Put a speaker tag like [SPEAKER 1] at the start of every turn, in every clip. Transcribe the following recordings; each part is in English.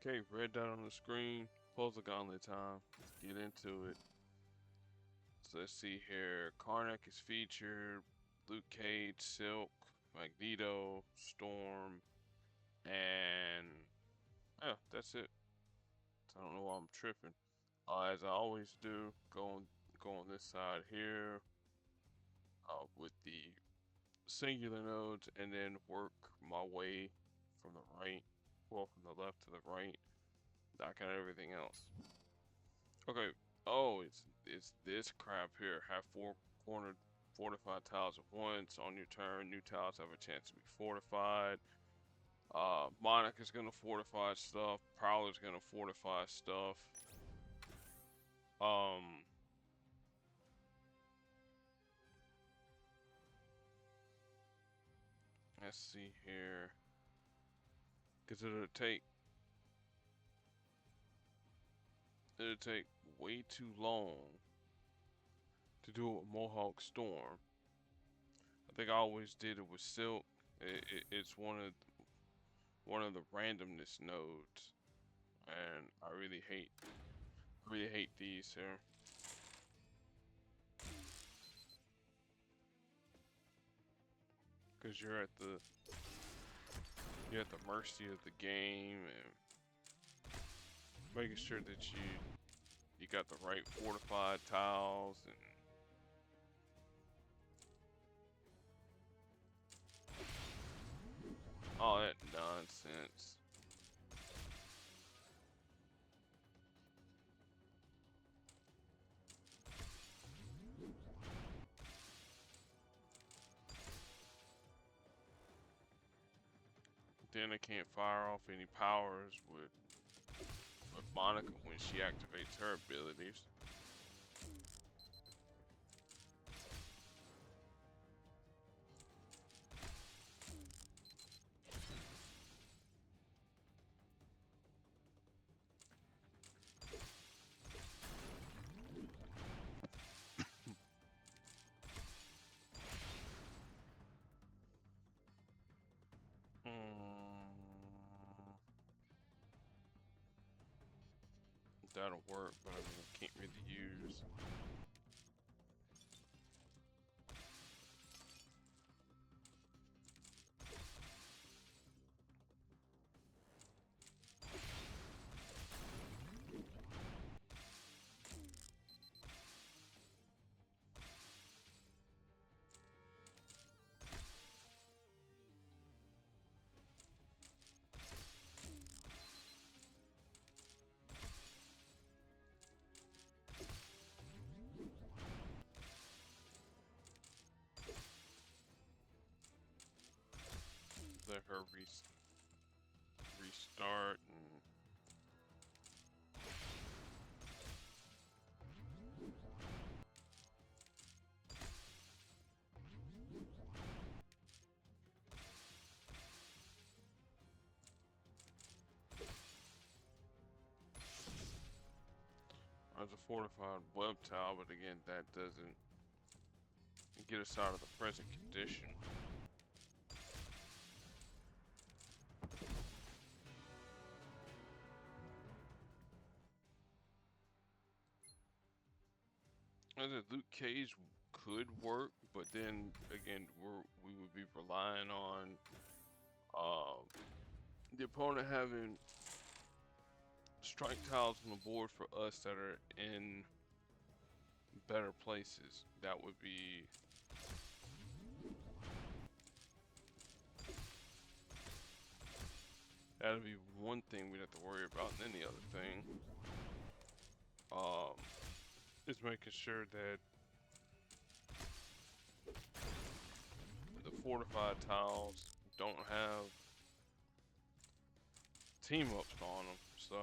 [SPEAKER 1] Okay, red dot on the screen. Pulls the gauntlet time. Let's get into it. So let's see here. Karnak is featured. Luke Cage, Silk, Magneto, Storm, and yeah, that's it. I don't know why I'm tripping. As I always do, go on this side here with the singular nodes, and then work my way from the right, well, from the left to the right, knocking out everything else. Okay. Oh, it's this crap here. Have four cornered fortified tiles at once. On your turn, new tiles have a chance to be fortified. Monica's gonna fortify stuff. Prowler's gonna fortify stuff. Um, let's see here. Cause it'll take way too long to do it with Mohawk Storm. I think I always did it with Silk. It's one of the randomness nodes, and I really hate these here. Because you're at the mercy of the game and making sure that you got the right fortified tiles and all that nonsense. Then I can't fire off any powers with Monica when she activates her abilities. Hmm, that'll work, but I mean, I can't really use. Let her restart and as a fortified web tile, but again, that doesn't get us out of the present condition. As a Luke Cage could work, but then again, we would be relying on the opponent having strike tiles on the board for us that are in better places. That'd be one thing we'd have to worry about, and then the other thing is making sure that the fortified tiles don't have team ups on them. So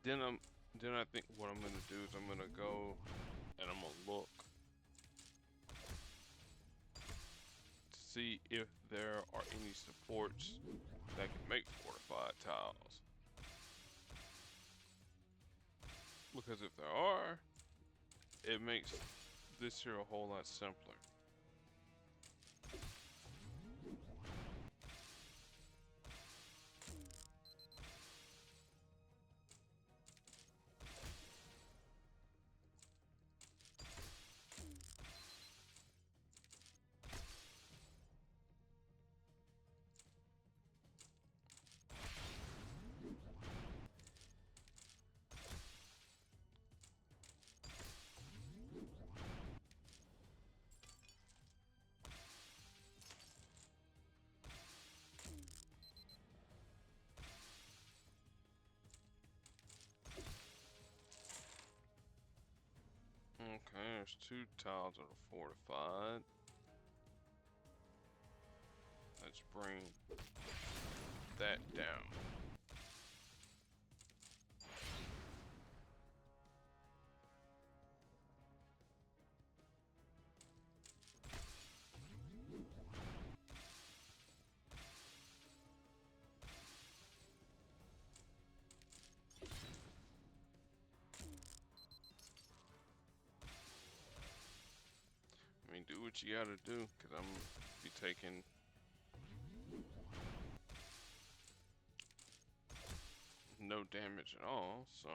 [SPEAKER 1] Then I'm then I think what I'm gonna do is I'm gonna go and I'm gonna look to see if there are any supports that can make fortified tiles. Because if there are, it makes this here a whole lot simpler. Okay, there's 2 tiles that are fortified. Let's bring that down. I mean, do what you gotta do, because I'm be taking no damage at all, so.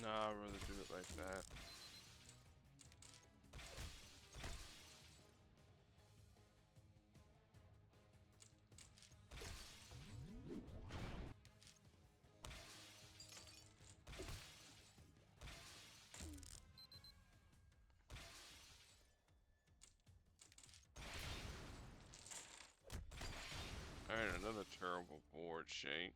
[SPEAKER 1] Nah, I'd rather do it like that. Alright, another terrible board shape.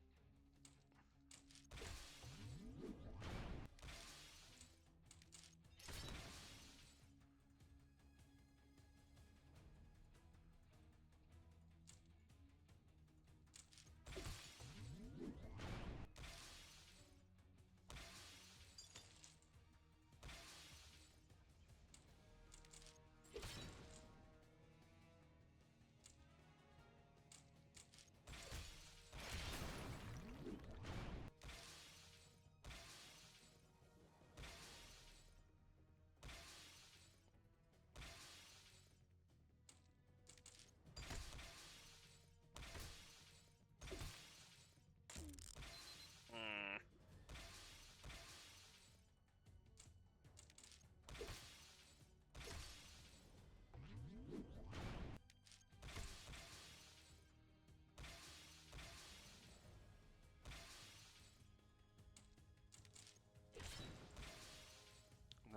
[SPEAKER 1] Hmm.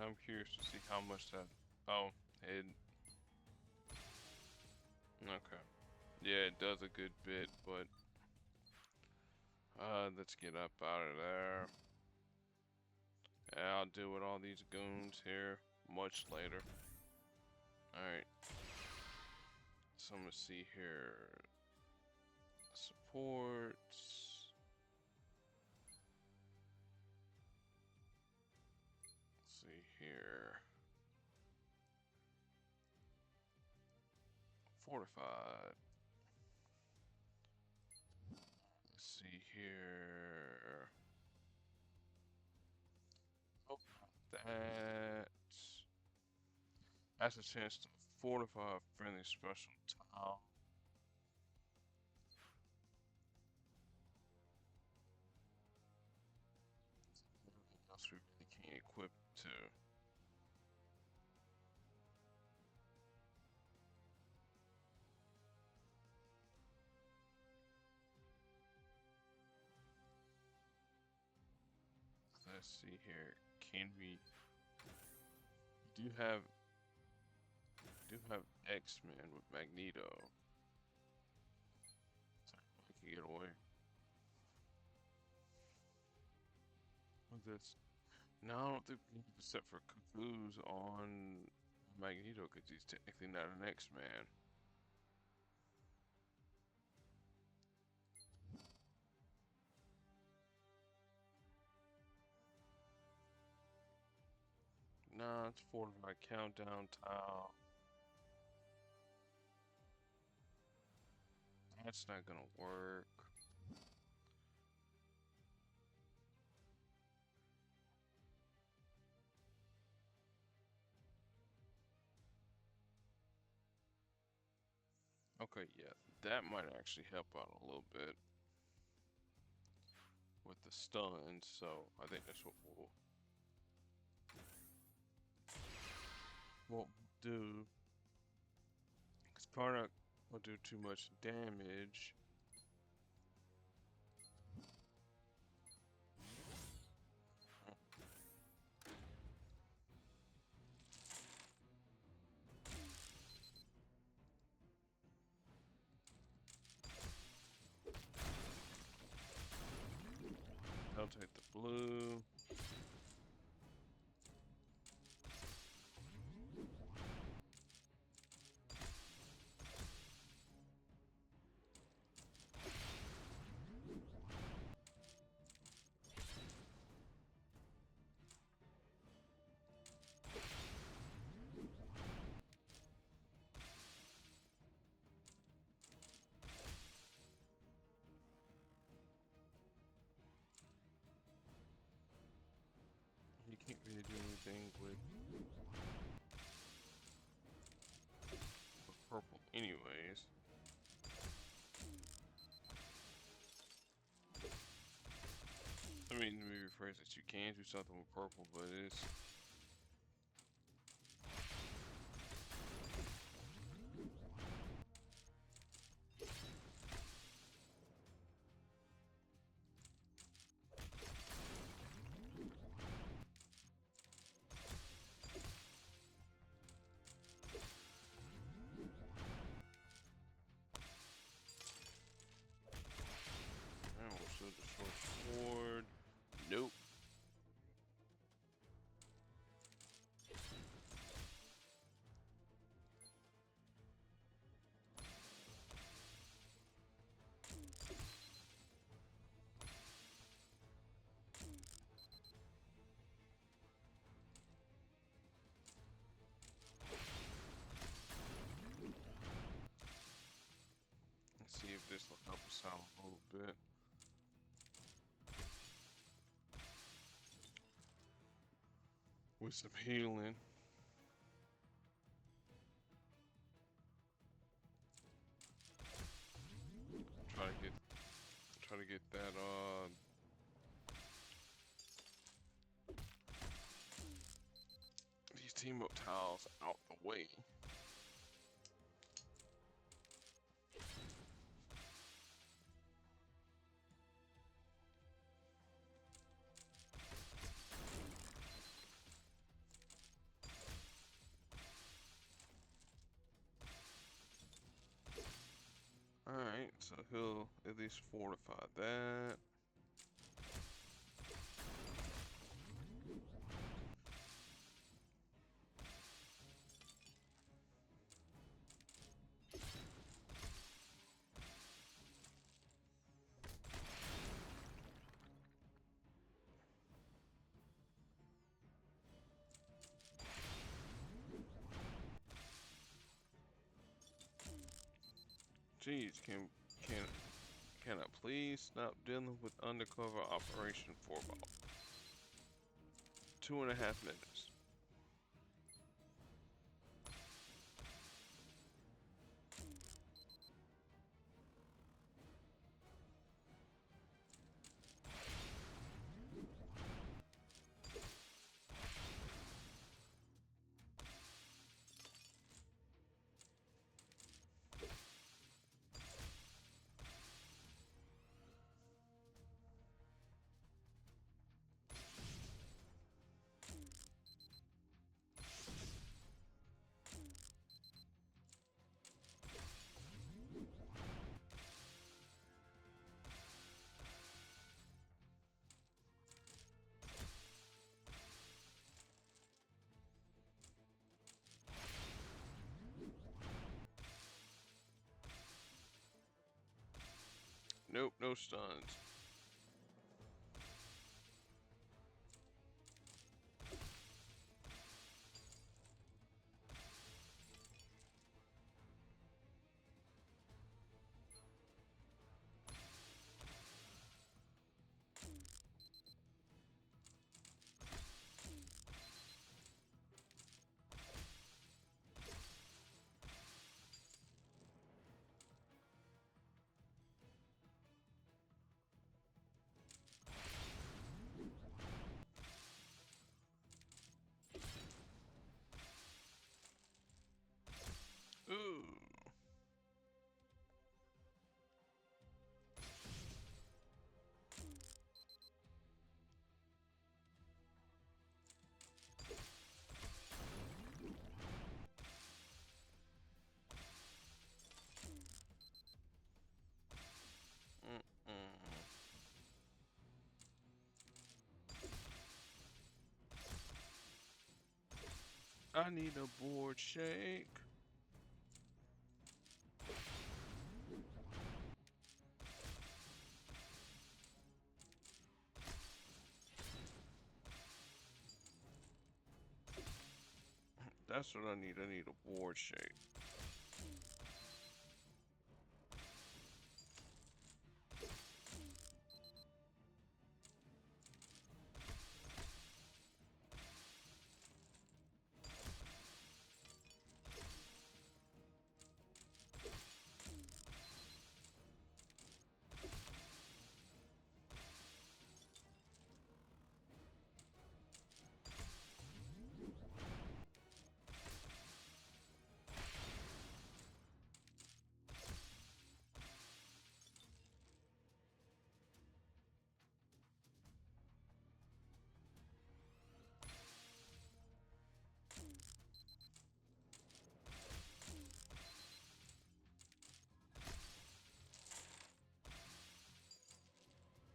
[SPEAKER 1] I'm curious to see how much that. Oh, it. Okay. Yeah, it does a good bit, but. Let's get up out of there. Yeah, I'll deal with all these goons here much later. Alright. So I'm gonna see here. Supports. Let's see here. Fortified. Let's see here. Oh, that. Has a chance to fortify a friendly special tile. Everything else we really can't equip to. Let's see here. Can we? Do have X-Men with Magneto. So I can get away with this. No, I don't think we can set for Cuckoo's on Magneto because he's technically not an X-Man. No, it's fortified countdown tile. That's not gonna work. Okay, yeah, that might actually help out a little bit with the stuns, so I think that's what we'll do. Because Karnak will do too much damage. I'll take the blue. You can't really do anything with purple anyways. I mean, let me rephrase that. You can do something with purple, but it's... And we'll still destroy sword. Nope. Let's see if this will help us out a little bit. With some healing. Try to get that these team up tiles out the way. Alright, so he'll at least fortify that. Jeez, can I please stop dealing with undercover operation for about 2.5 minutes? Nope, no stuns. Ooh. I need a board shake. That's what I need. I need a board shake.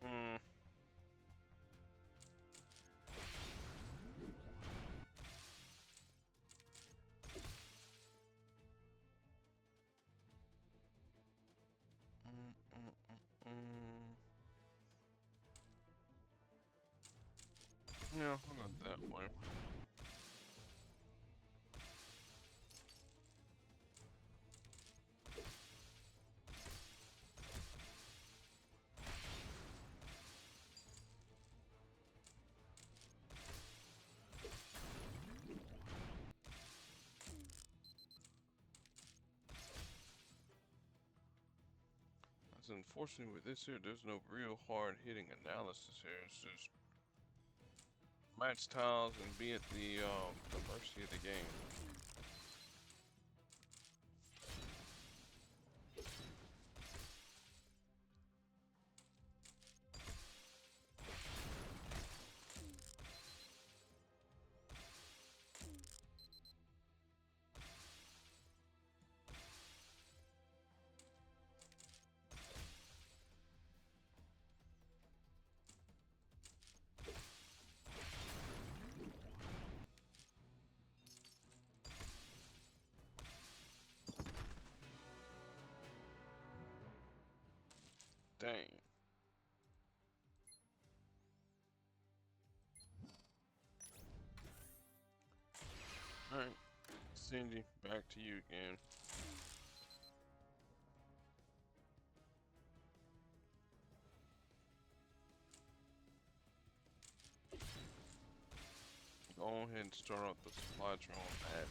[SPEAKER 1] Mm. Mm, mm, mm, mm. Yeah, I'll go that way. That's unfortunately with this here, there's no real hard hitting analysis here. It's just match tiles and be at the mercy of the game. Dang. Alright, Cindy, back to you again. Go ahead and start out the supply draw on that.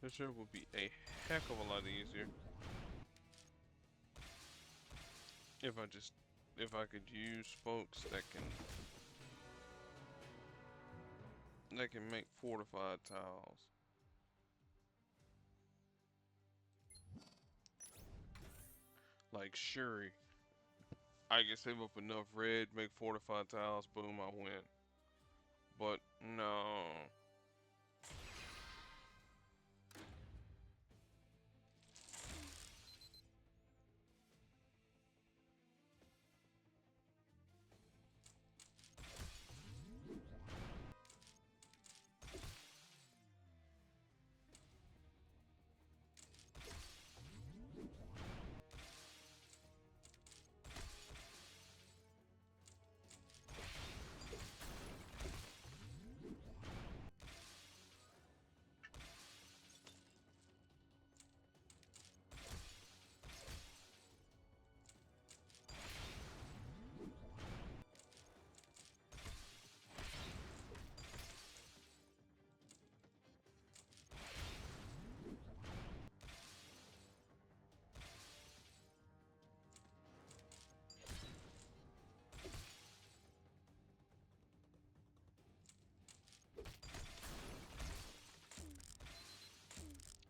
[SPEAKER 1] This sure would be a heck of a lot easier if I could use folks that can make fortified tiles. Like Shuri. I can save up enough red, make fortified tiles, boom, I win. But no.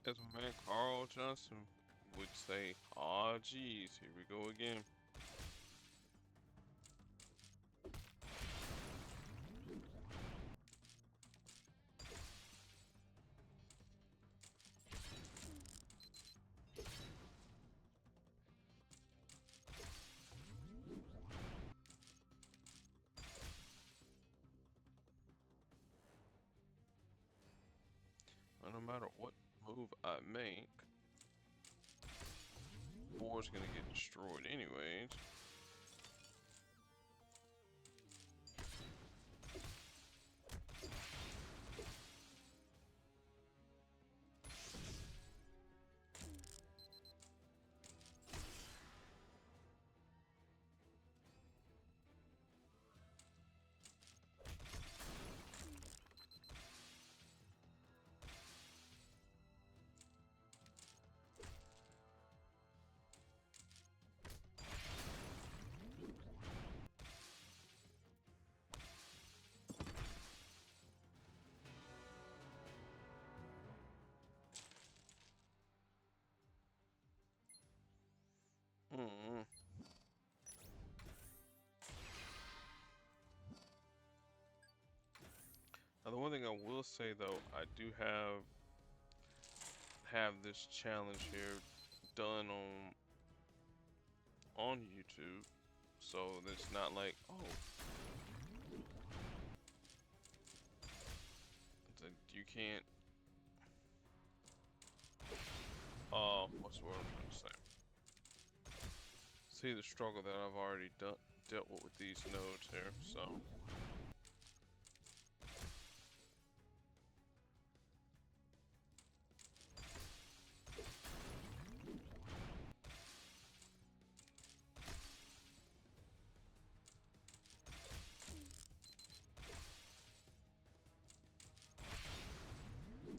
[SPEAKER 1] As my man Carl Johnson would say, aw geez, here we go again. And no matter what move I make, board's gonna get destroyed anyways. Mm-hmm. Now the one thing I will say though, I do have this challenge here done on YouTube, so it's not like, oh, you can't. What's the word I'm trying to say? See the struggle that I've already dealt with these nodes here, so.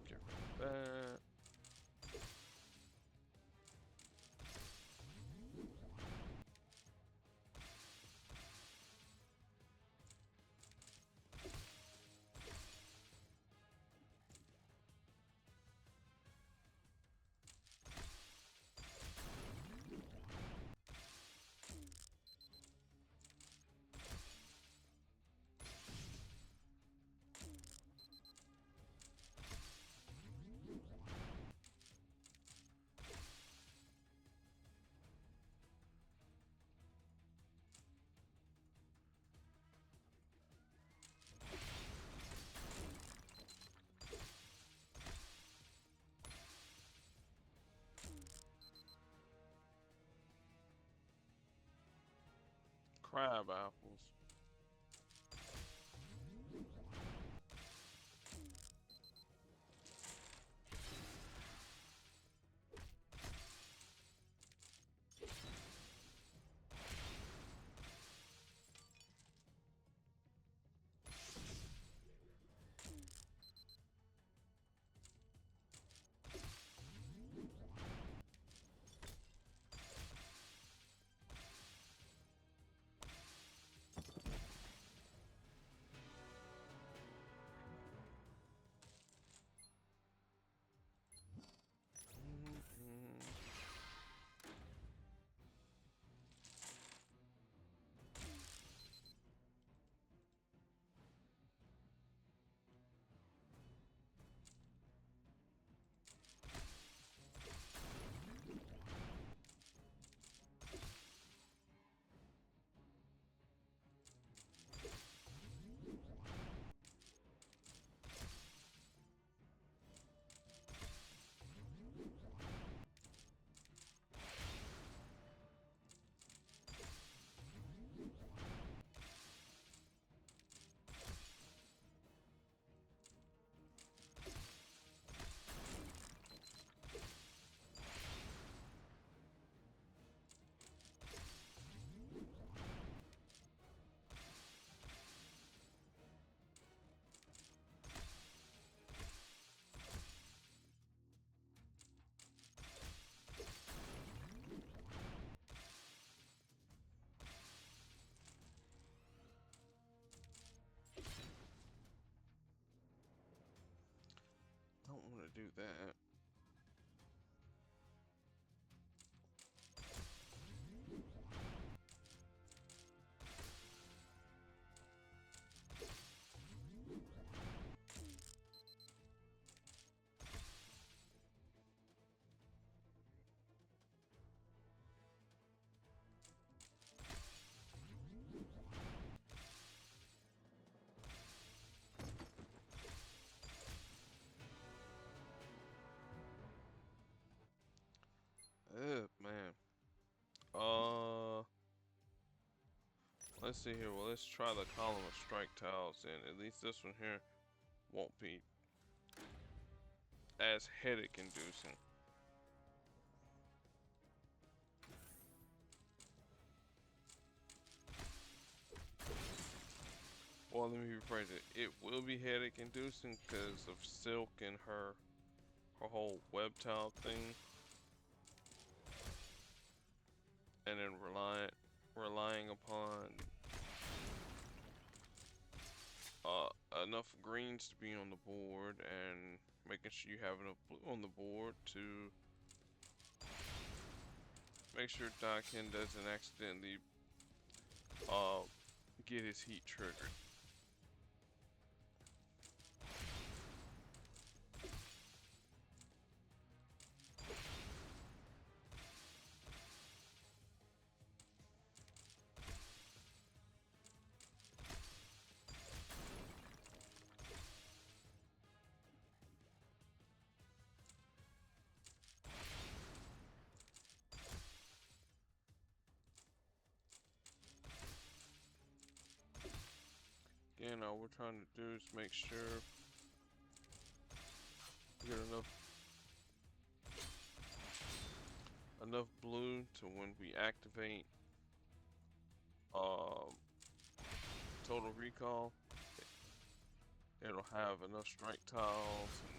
[SPEAKER 1] Get rid of that. Crab apples. to do that. Man. Let's see here. Well, let's try the column of strike tiles, and at least this one here won't be as headache inducing. Well, let me rephrase it. It will be headache inducing because of Silk and her whole web tile thing, and then relying upon enough greens to be on the board, and making sure you have enough blue on the board to make sure Dakin doesn't accidentally get his heat triggered. Again, all we're trying to do is make sure we get enough blue to when we activate total recall, it'll have enough strike tiles and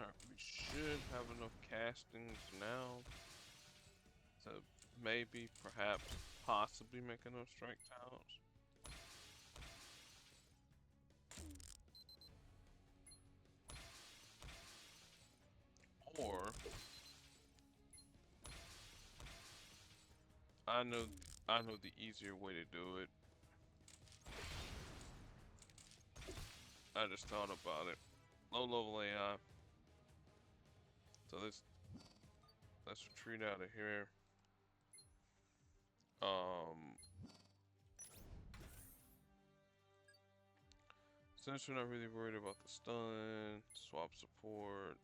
[SPEAKER 1] alright, we should have enough castings now to maybe, perhaps, possibly make enough strike tiles. Or I know the easier way to do it. I just thought about it. Low level AI. So let's retreat out of here. Since we're not really worried about the stun, swap support.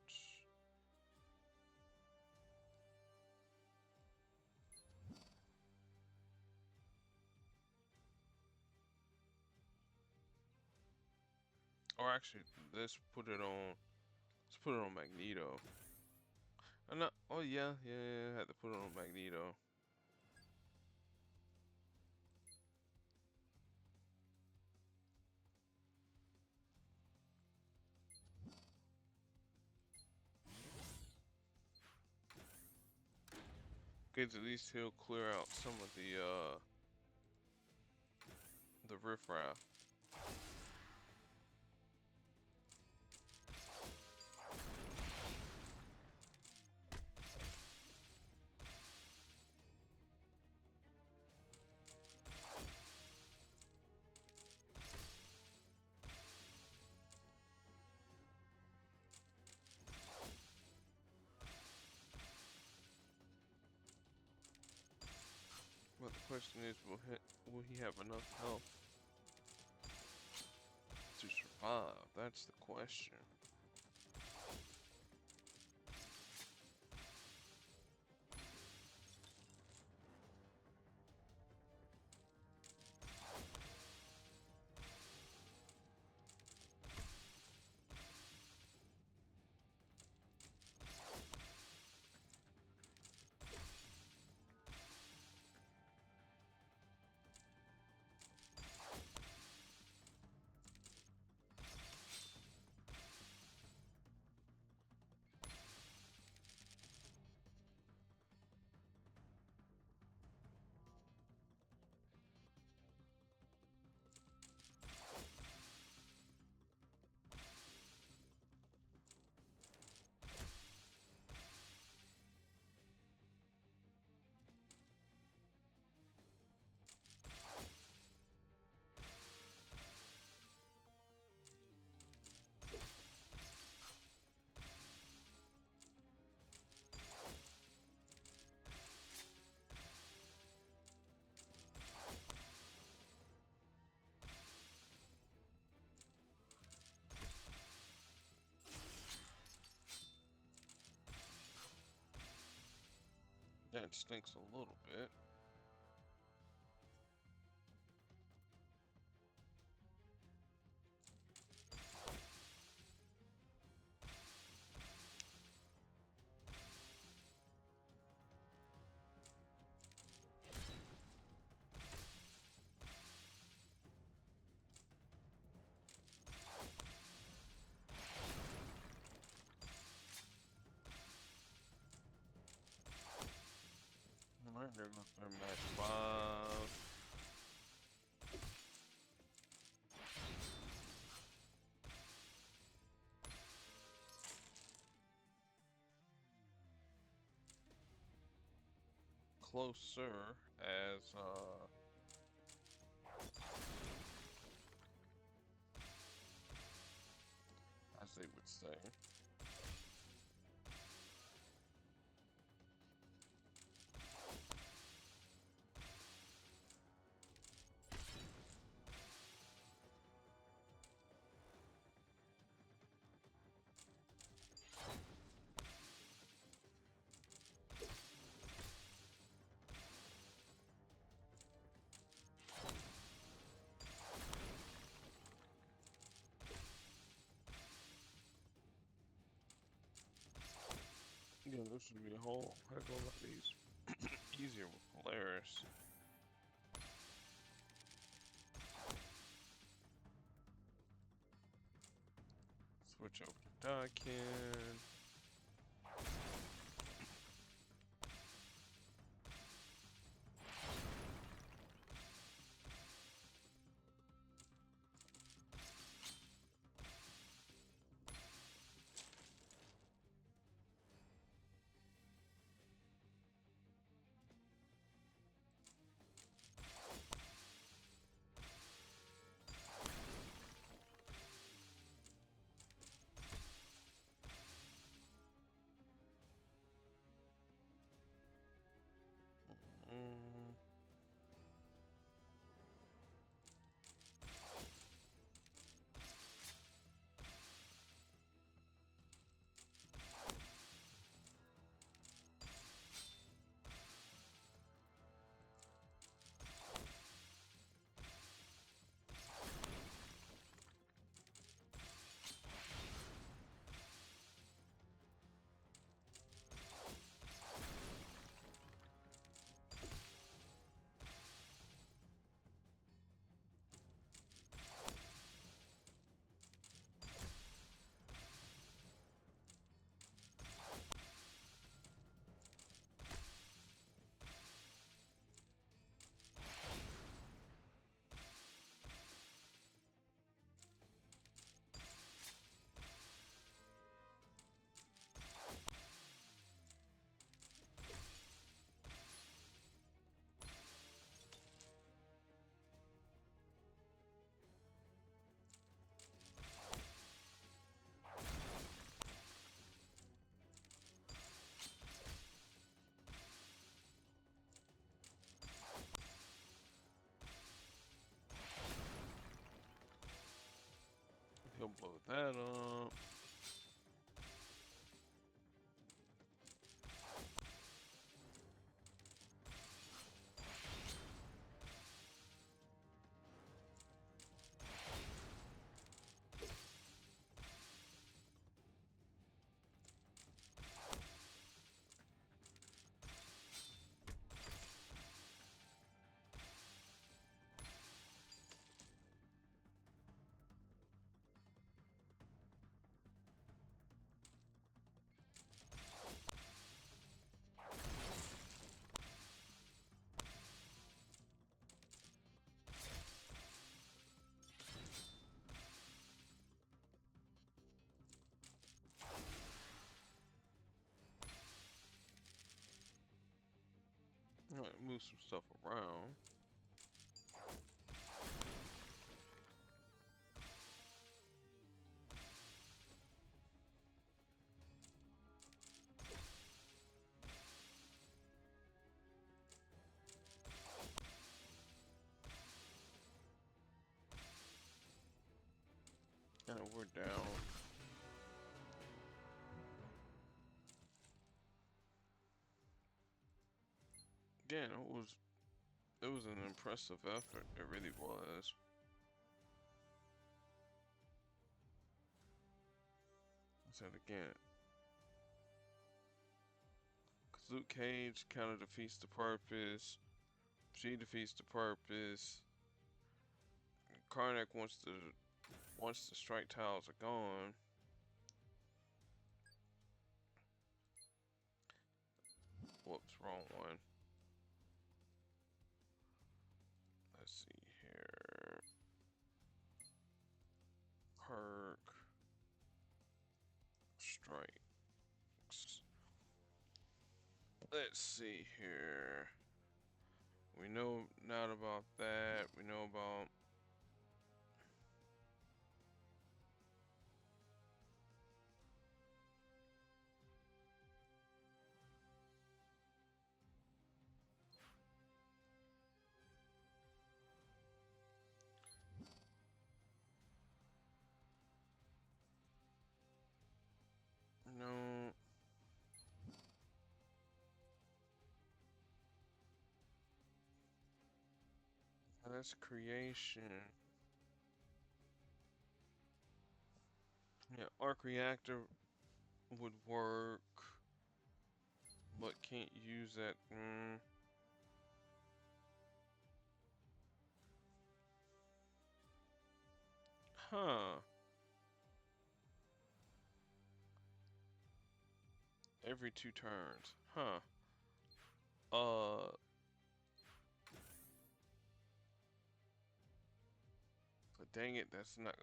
[SPEAKER 1] Or actually, let's put it on Magneto. I'm not, oh yeah, I had to put it on Magneto. Because at least he'll clear out some of the riffraff. Question is, will he have enough health to survive? That's the question. That stinks a little bit. Alright, there goes our match 5. Closer as they would say. Yeah, this should be a whole heck of a lot easier with Polaris. Switch over to Daikin. Go blow that up. Alright, move some stuff around. And we're down. Again, it was an impressive effort. It really was. I said again. Cause Luke Cage kind of defeats the purpose. She defeats the purpose. Karnak once the strike tiles are gone. Whoops, wrong one. Let's see here. Perk. Strikes. Let's see here. We know not about that. We know about no. That's creation. Yeah, arc reactor would work, but can't use that. Huh. Every 2 turns. Huh. But dang it, that's not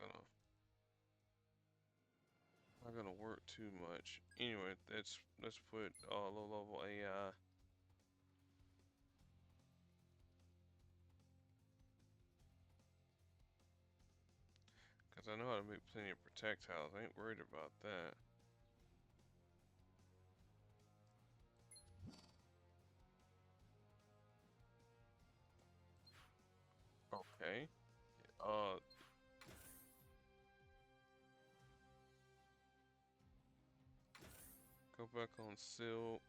[SPEAKER 1] gonna work too much. Anyway, let's put low level AI. Cause I know how to make plenty of projectiles. I ain't worried about that. Okay. Go back on silk.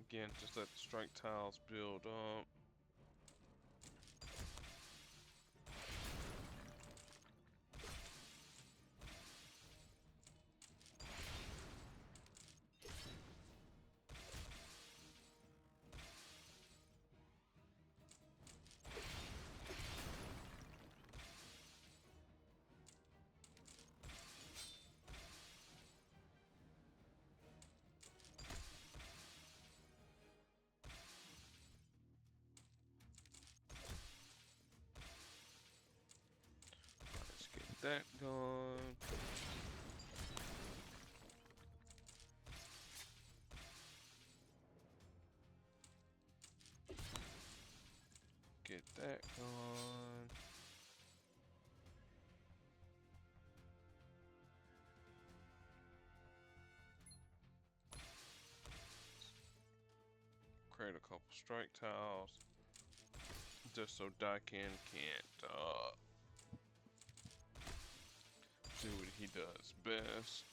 [SPEAKER 1] Again, just let the strike tiles build up. that gone. Get that gone. Create a couple strike tiles. Just so Dakin can't do what he does best.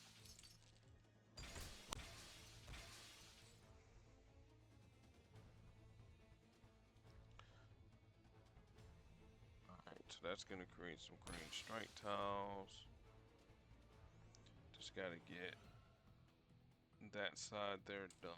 [SPEAKER 1] Alright, so that's gonna create some green strike tiles. Just gotta get that side there done.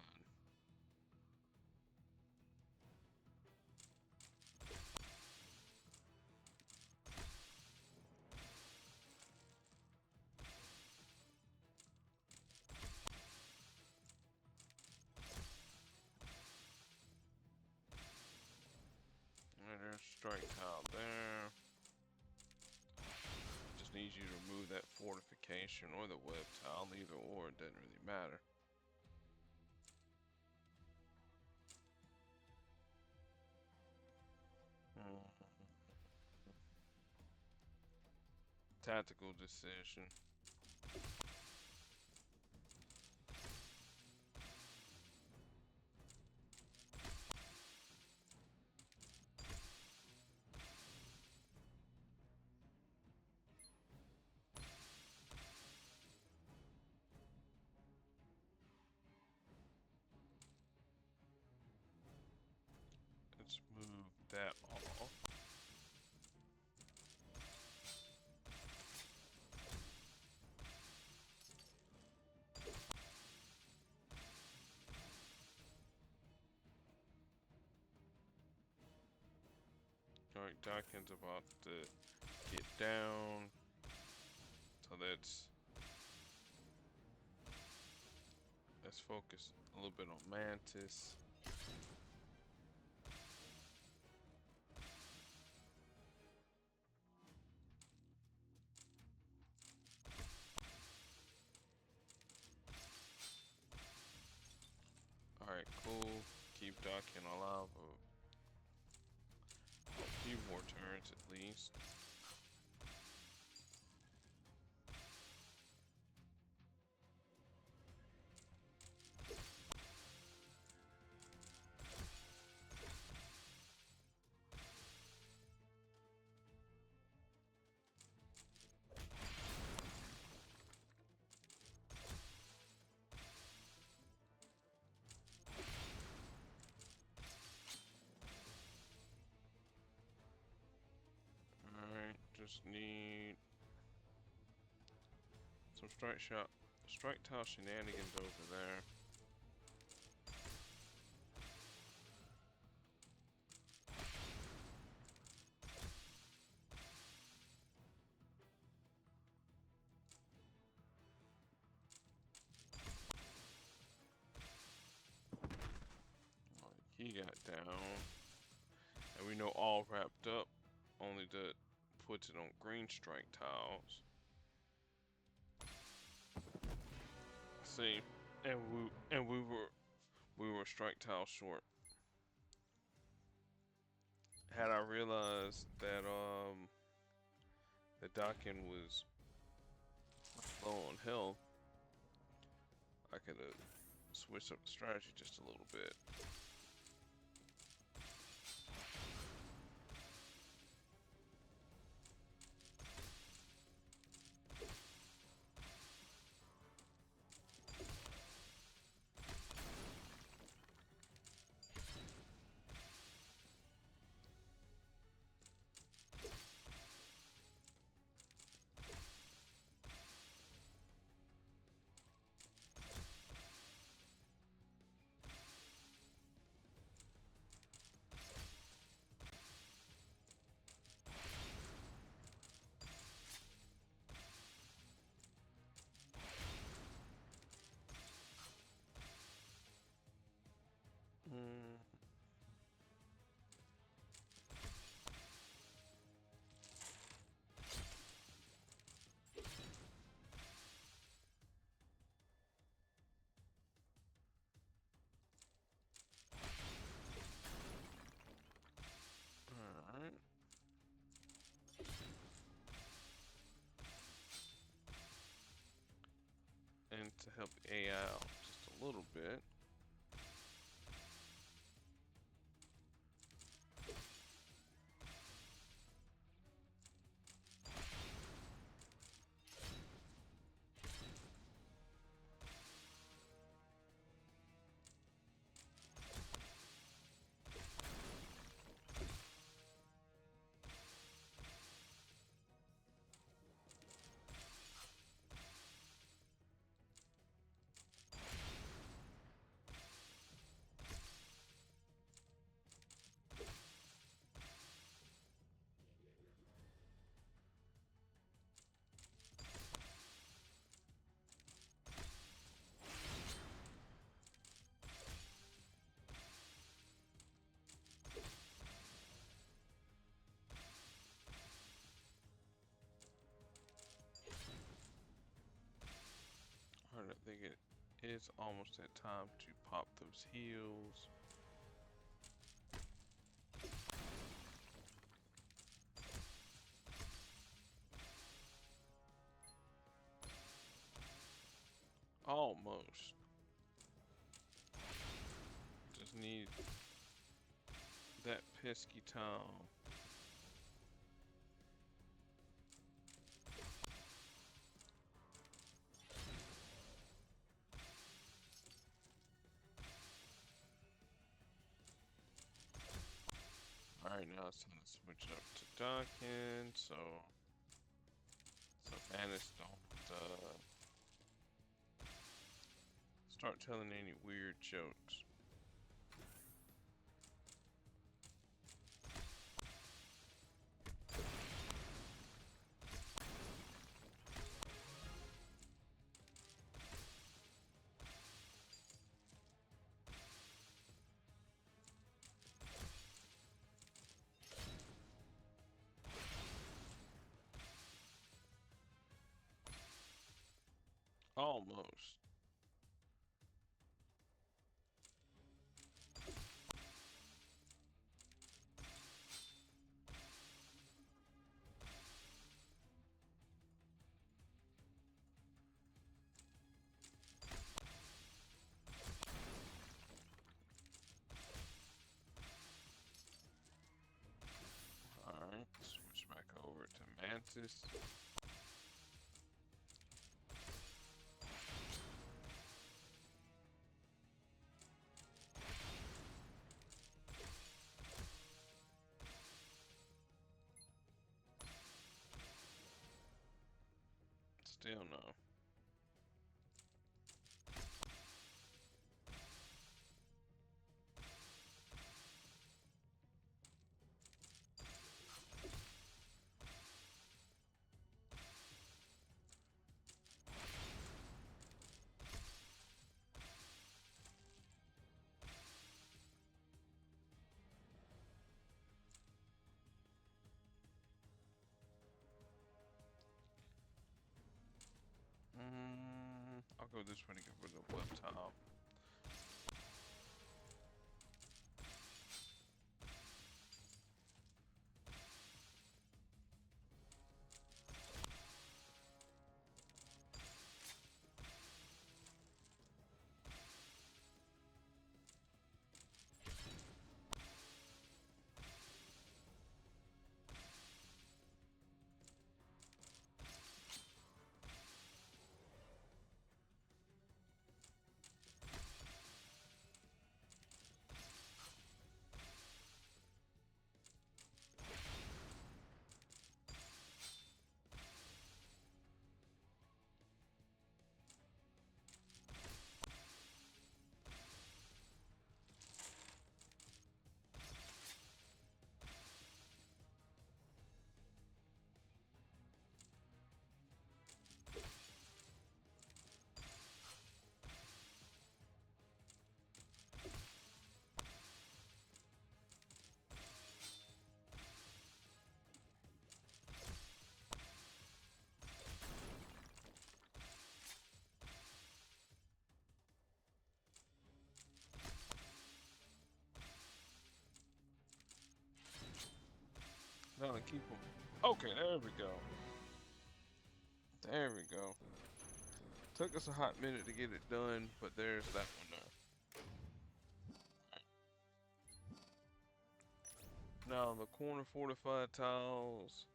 [SPEAKER 1] And there's a strike tile there. Just needs you to remove that fortification or the web tile, either or, it doesn't really matter. Tactical decision. Let's move that off. Alright, Dakin's about to get down. So let's focus a little bit on Mantis. Alright, cool. Keep Dakin alive a few more turns at least. Alright, just need some strike tile shenanigans over there. He got down. And we know all wrapped up only puts it on green strike tiles. See, and we were strike tile short. Had I realized that the Dakin was low on health, I could have switched up the strategy just a little bit. to help the AI out just a little bit. Alright, I think it is almost that time to pop those heals. Almost. Just need that pesky time. Alright, now it's time to switch up to Duncan, so Vanis don't start telling any weird jokes. Almost. Alright, switch back over to Mantis. Still no. I'll go this way to get rid of the web top. No, keep them. Okay, there we go. There we go. Took us a hot minute to get it done, but there's that one there. Now the corner fortified tiles.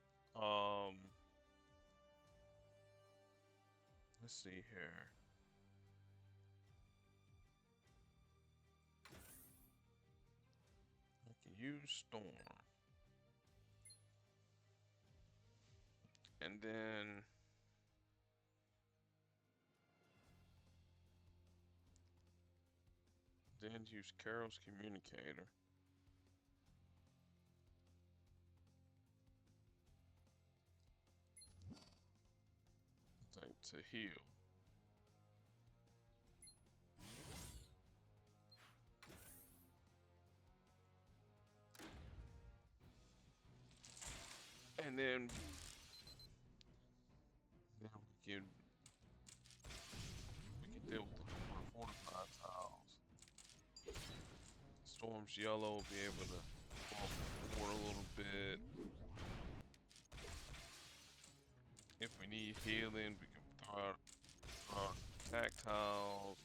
[SPEAKER 1] Let's see here. I can use storm, and then use Carol's communicator. Like to heal. And then we can deal with the fortified tiles. Storm's yellow will be able to go forward a little bit. If we need healing, we can throw out attack tiles.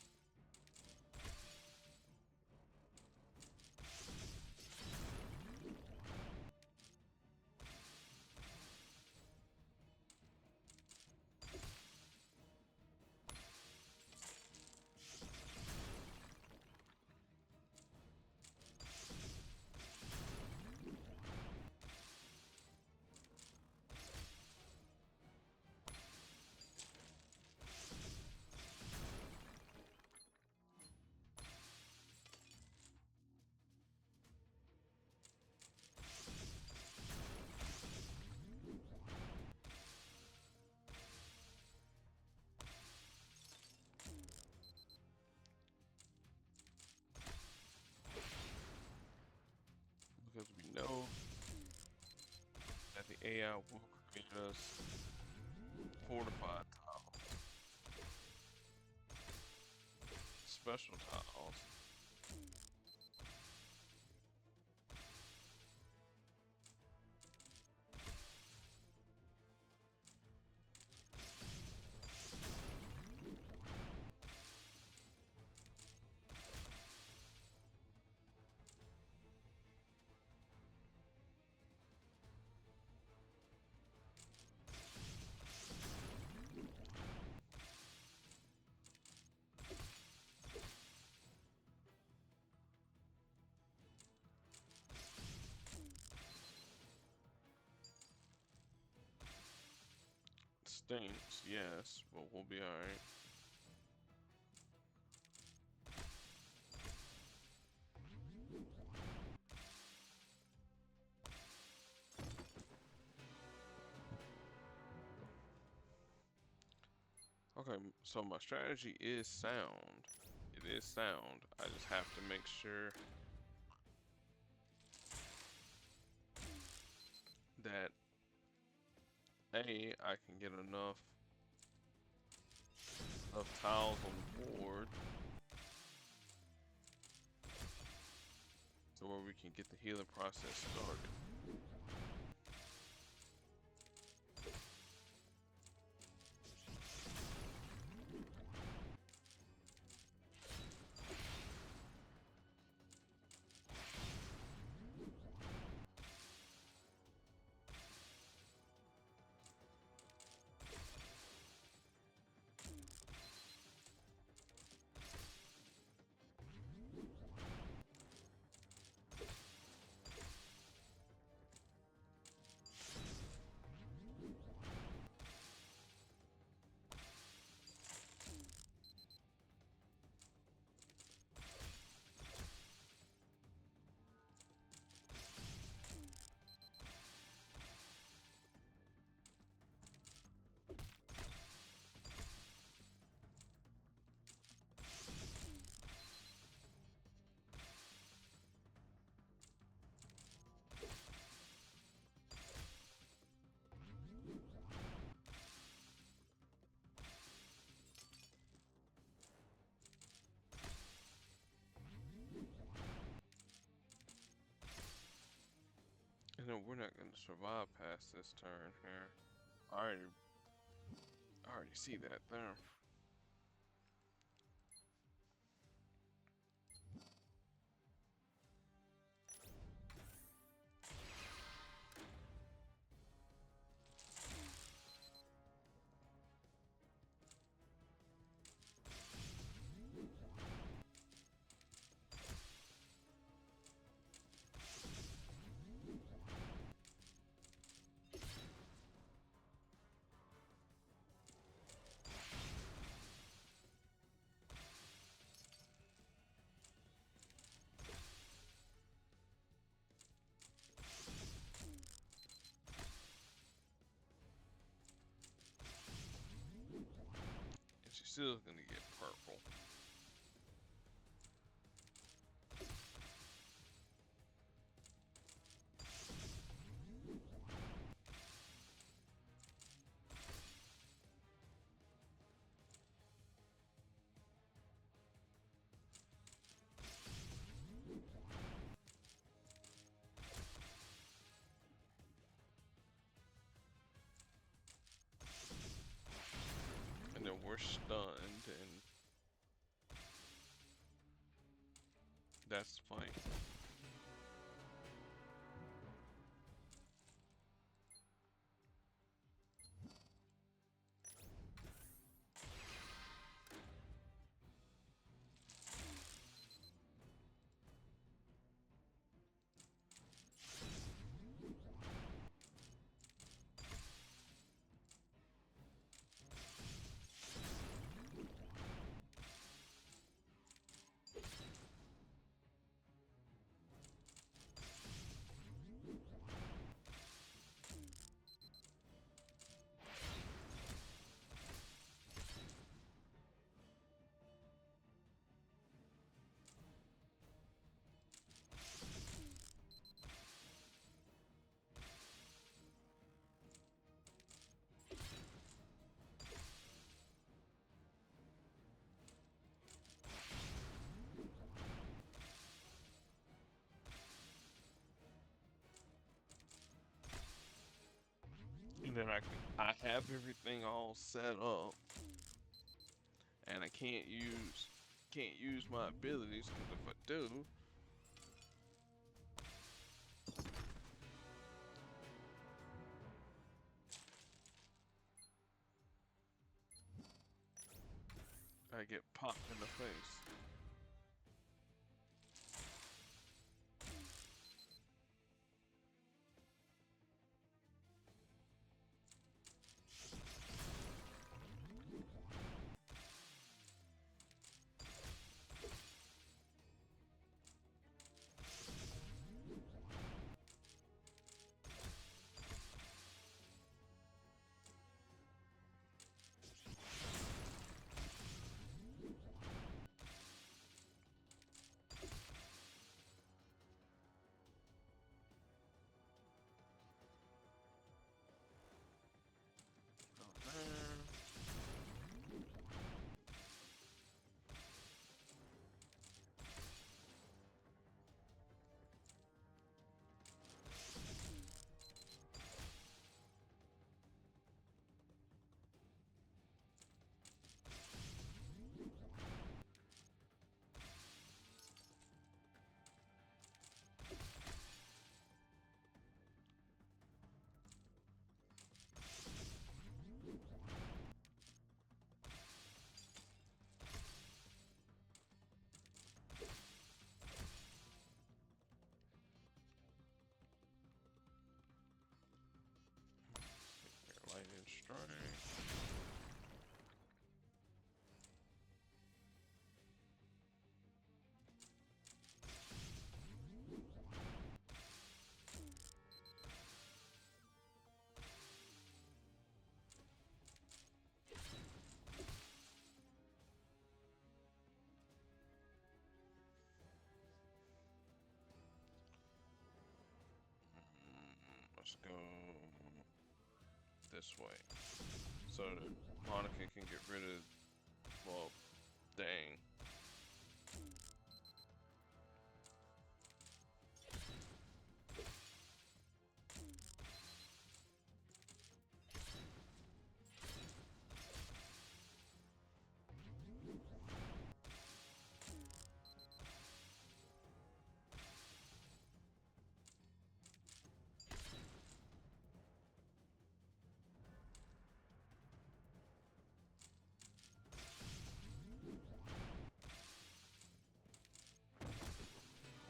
[SPEAKER 1] Because we know that the AI will create us fortified tiles, special tiles. Stinks, yes, but we'll be alright. Okay, so my strategy is sound. It is sound. I just have to make sure that I can get enough of tiles on the board to where we can get the healing process started. You know, we're not gonna survive past this turn here. I already see that there. still gonna get purple. And then we're stunned, and that's fine. And then I have everything all set up, and I can't use my abilities, because if I do, I get popped in the face. Oh, man. Lightning strike. Let's go this way, so that Monica can get rid of, well, dang.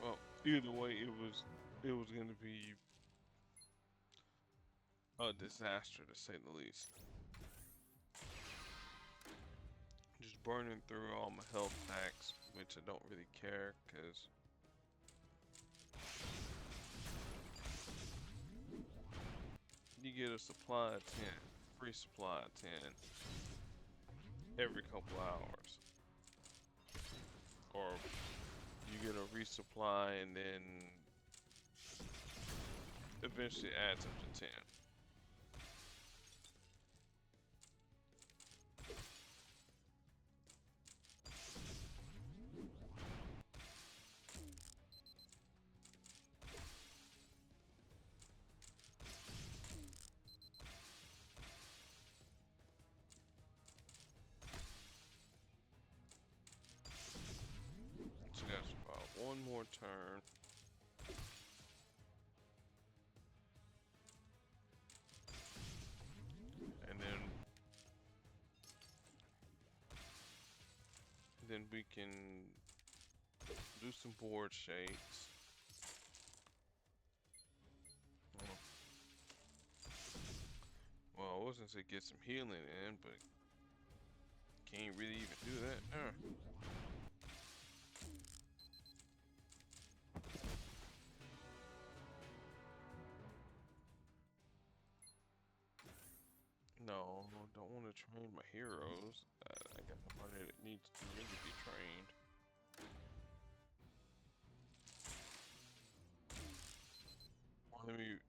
[SPEAKER 1] Well, either way, it was gonna be a disaster, to say the least. Just burning through all my health packs, which I don't really care, because you get a supply of 10, free supply of 10. every couple hours. Or you get a resupply and then eventually adds up to 10. So you guys about one more turn. And then we can do some board shakes. Well, I was gonna say get some healing in, but can't really even do that. No, don't want to train my heroes. I got nobody that needs to really be trained.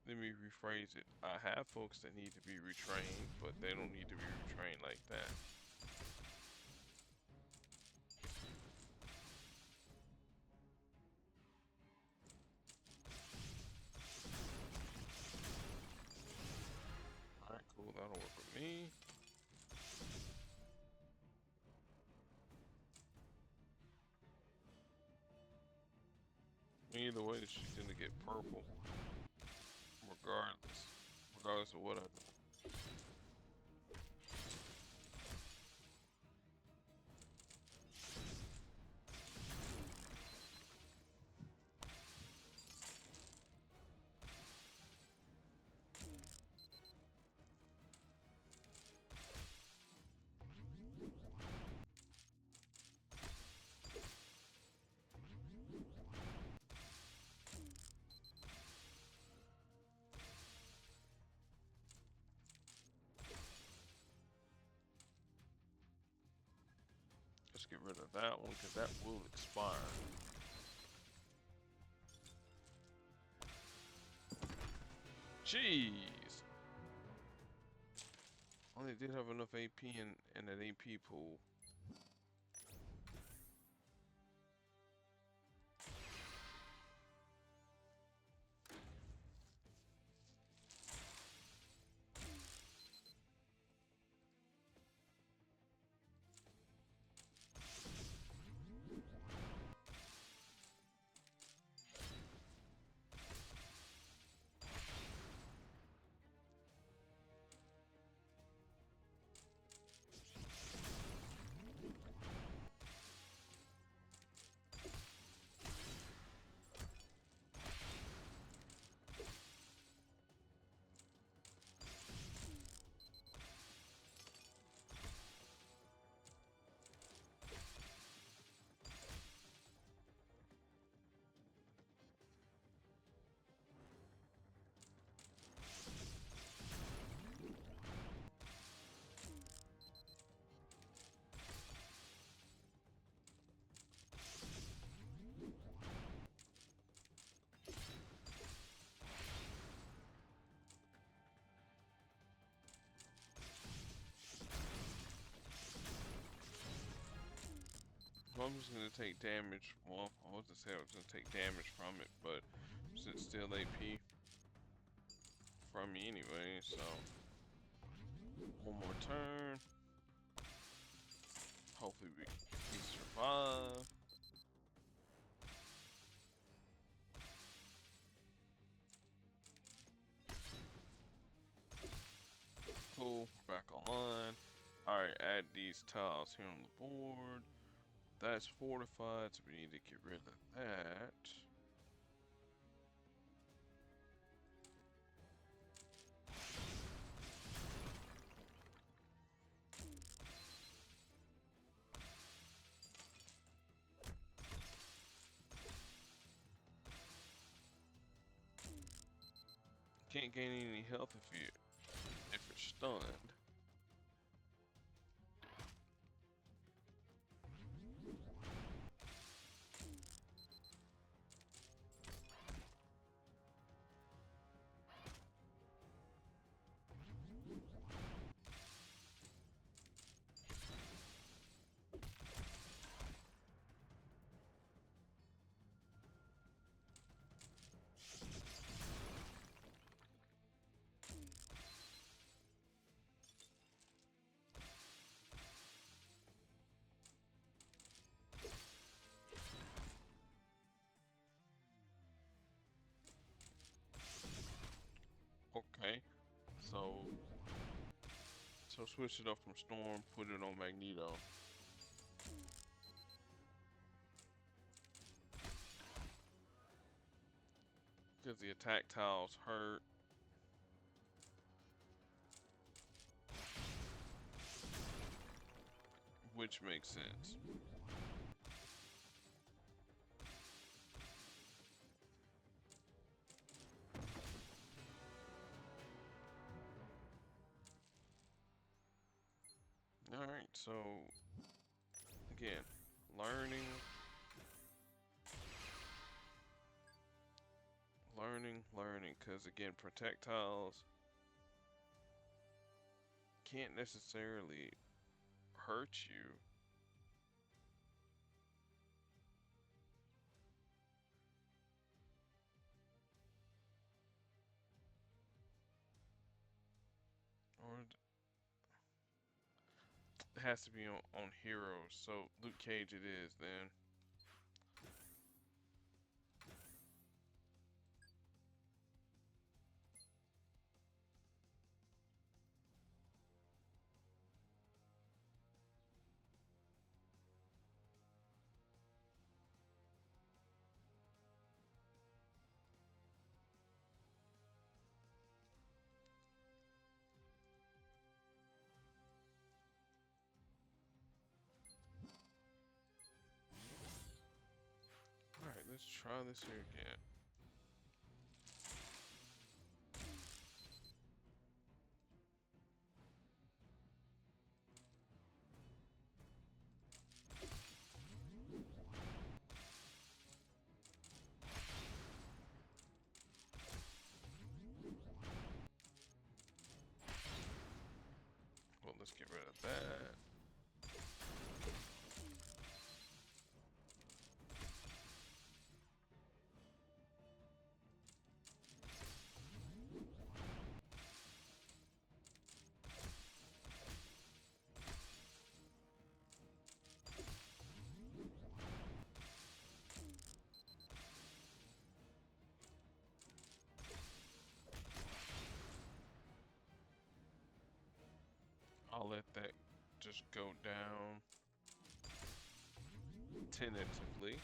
[SPEAKER 1] Let me rephrase it. I have folks that need to be retrained, but they don't need to be retrained like that. Alright, cool, that'll work with me. Either way, she's gonna get purple. Regardless of what I do. Let's get rid of that one, because that will expire. Jeez! Only did have enough AP in that AP pool. I'm just gonna take damage. Well, I was gonna say I was gonna take damage from it, but since it's still AP from me anyway, so one more turn. Hopefully we survive. Cool, back online. Alright, add these tiles here on the board. That's fortified, so we need to get rid of that. Can't gain any health if it's stunned. So switch it up from Storm, put it on Magneto. Because the attack tiles hurt. Which makes sense. Alright, so again, learning, because again, projectiles can't necessarily hurt you. Or it has to be on heroes, so Luke Cage it is then. Alright, let's try this here again. Well, let's get rid of that. I'll let that just go down tentatively.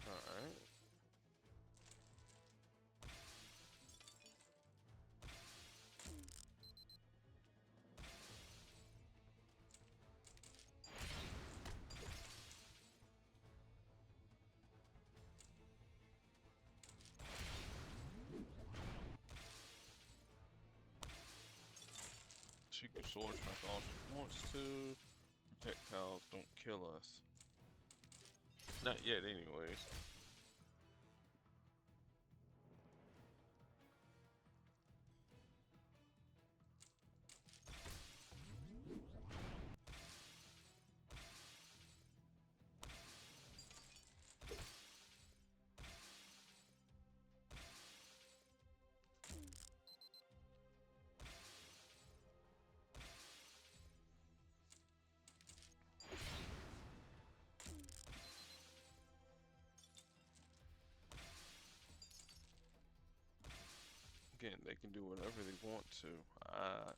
[SPEAKER 1] Alright. She can sword strike all she wants to. Projectiles don't kill us. Not yet, anyways. Again, they can do whatever they want to. I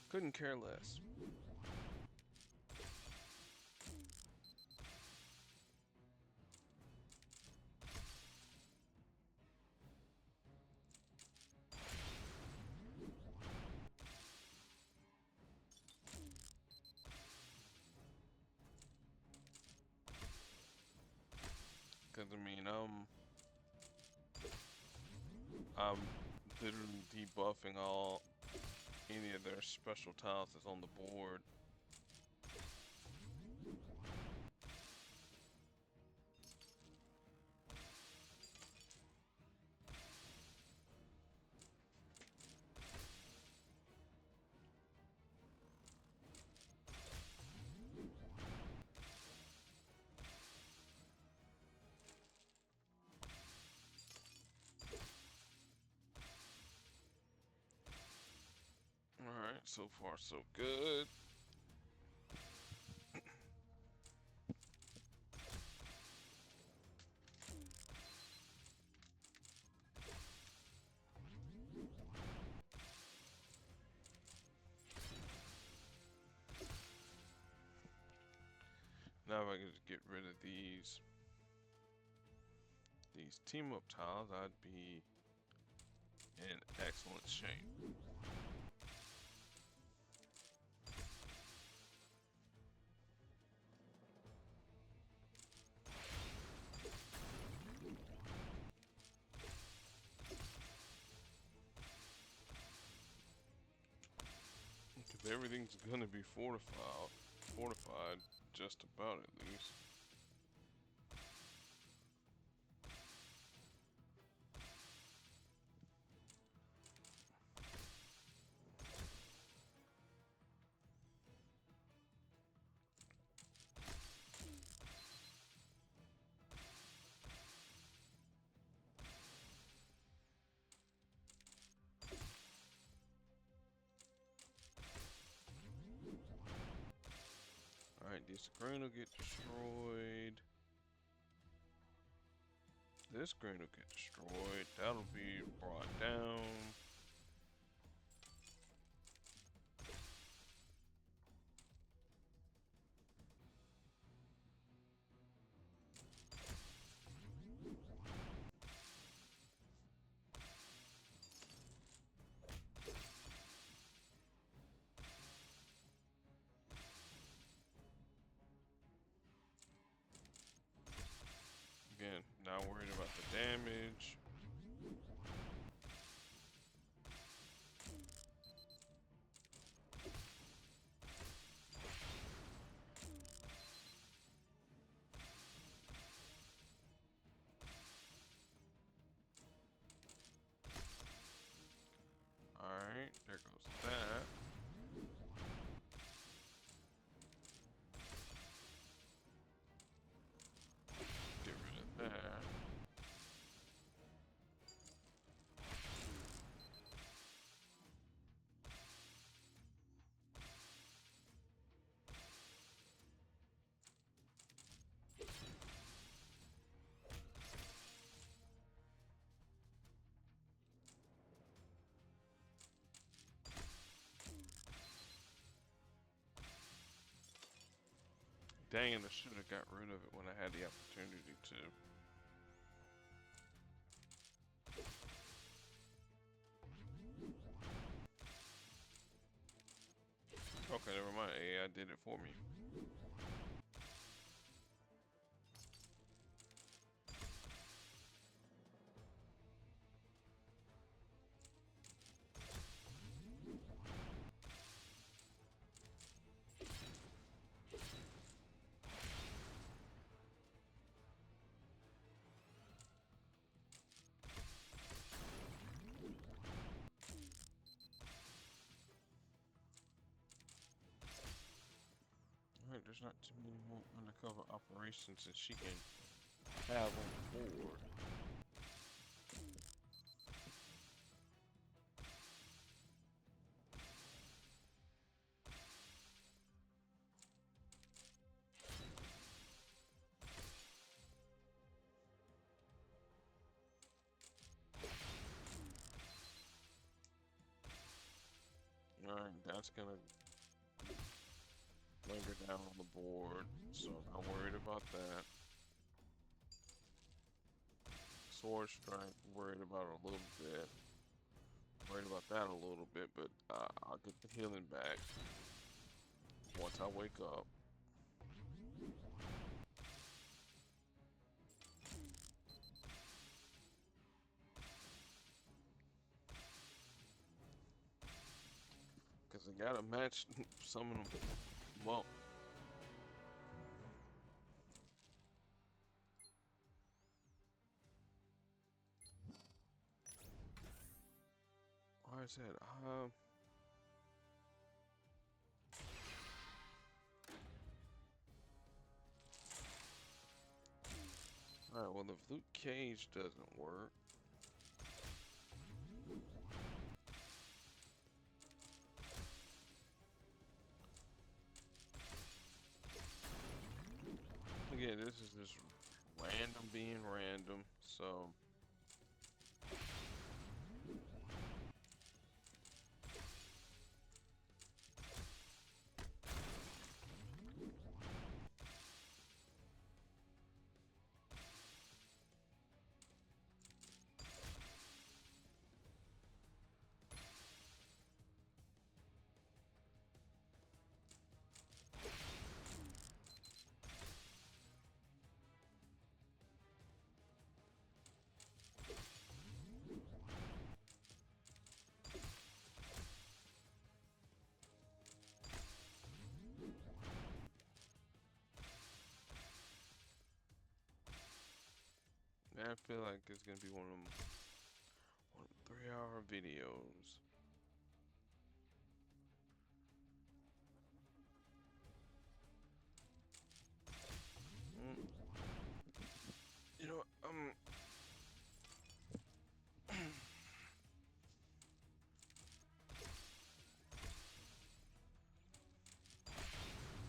[SPEAKER 1] couldn't care less. Because, I mean, I'm literally debuffing any of their special tiles that's on the board. Alright, so far so good. Now if I could just get rid of these team up tiles, I'd be in excellent shape. Because everything's gonna be fortified, just about at least. Alright, this green will get destroyed. This green will get destroyed. That'll be brought down. Again, not worried about the damage. Alright, there goes that. Get rid of that. Dang it, I should have got rid of it when I had the opportunity to. Okay, never mind. AI did it for me. Alright, there's not too many more undercover operations that she can have on board. Alright, that's gonna linger down on the board, so I'm not worried about that. Sword strength, worried about it a little bit. Worried about that a little bit, but I'll get the healing back once I wake up. Because I gotta match some of them. Well, why is that? Alright, well, if Luke Cage doesn't work, this is just random being random, so man, I feel like it's gonna be one of them 3-hour videos. Mm, You know,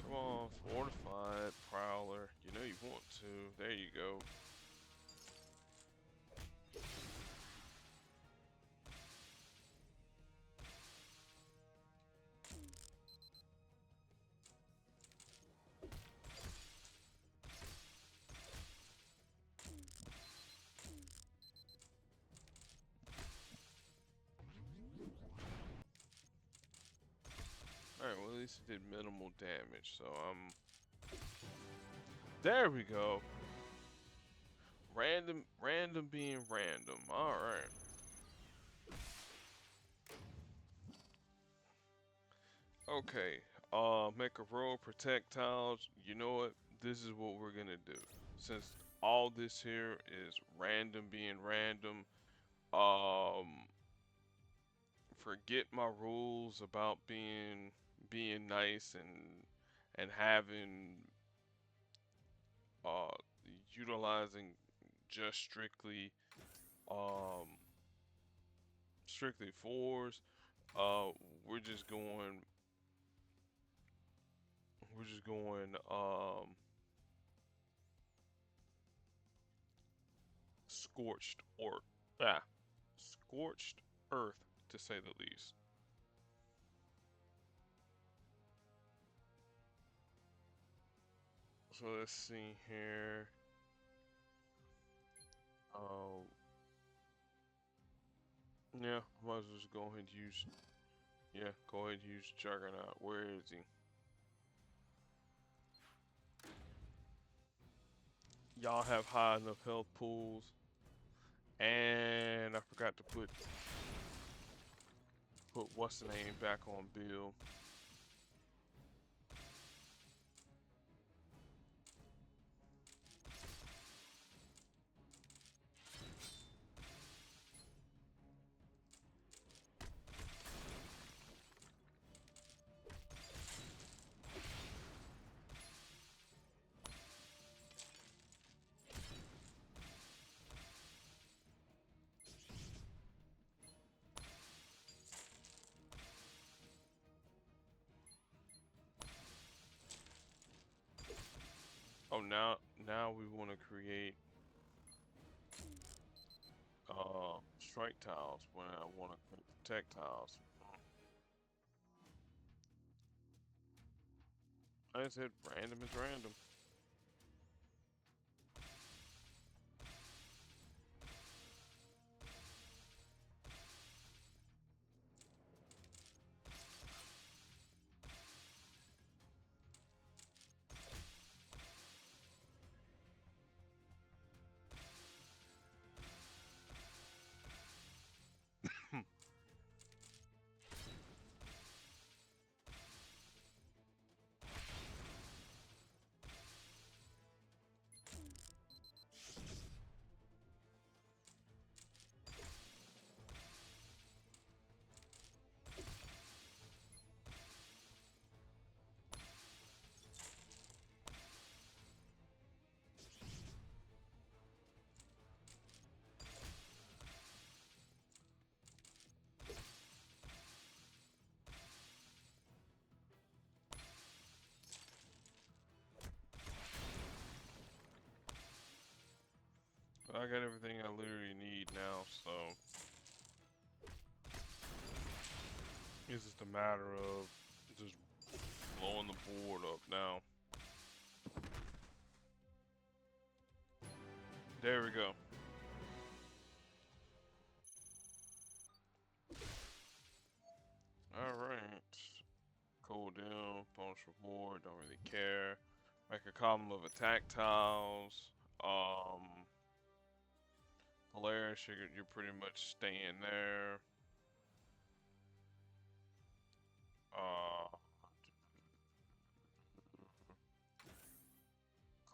[SPEAKER 1] come on, fortified prowler. You know you want to. There you go. Alright, well at least it did minimal damage, so there we go. Random being random. Alright. Okay. Make a row of projectiles. You know what? This is what we're gonna do. Since all this here is random being random, um, forget my rules about being nice and having uh utilizing just um strictly fours. Uh, we're just going we're just going scorched or ah scorched earth to say the least. So let's see here. Oh, yeah, might as well just go ahead and use. Yeah, go ahead and use Juggernaut. Where is he? Y'all have high enough health pools, and I forgot to put what's the name back on Bill. Oh, now we want to create strike tiles when I want to create protect tiles. I said random is random. got everything I literally need now, so it's just a matter of just blowing the board up now. There we go. Alright. Cool deal, bonus reward, don't really care. Make a column of attack tiles. Polaris, you're pretty much staying there. Uh,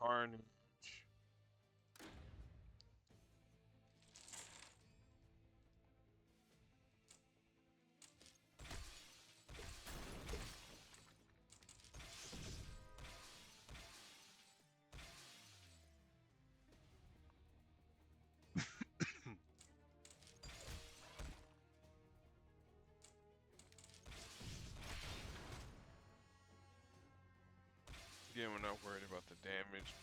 [SPEAKER 1] Carnage. Again, we're not worried about the damage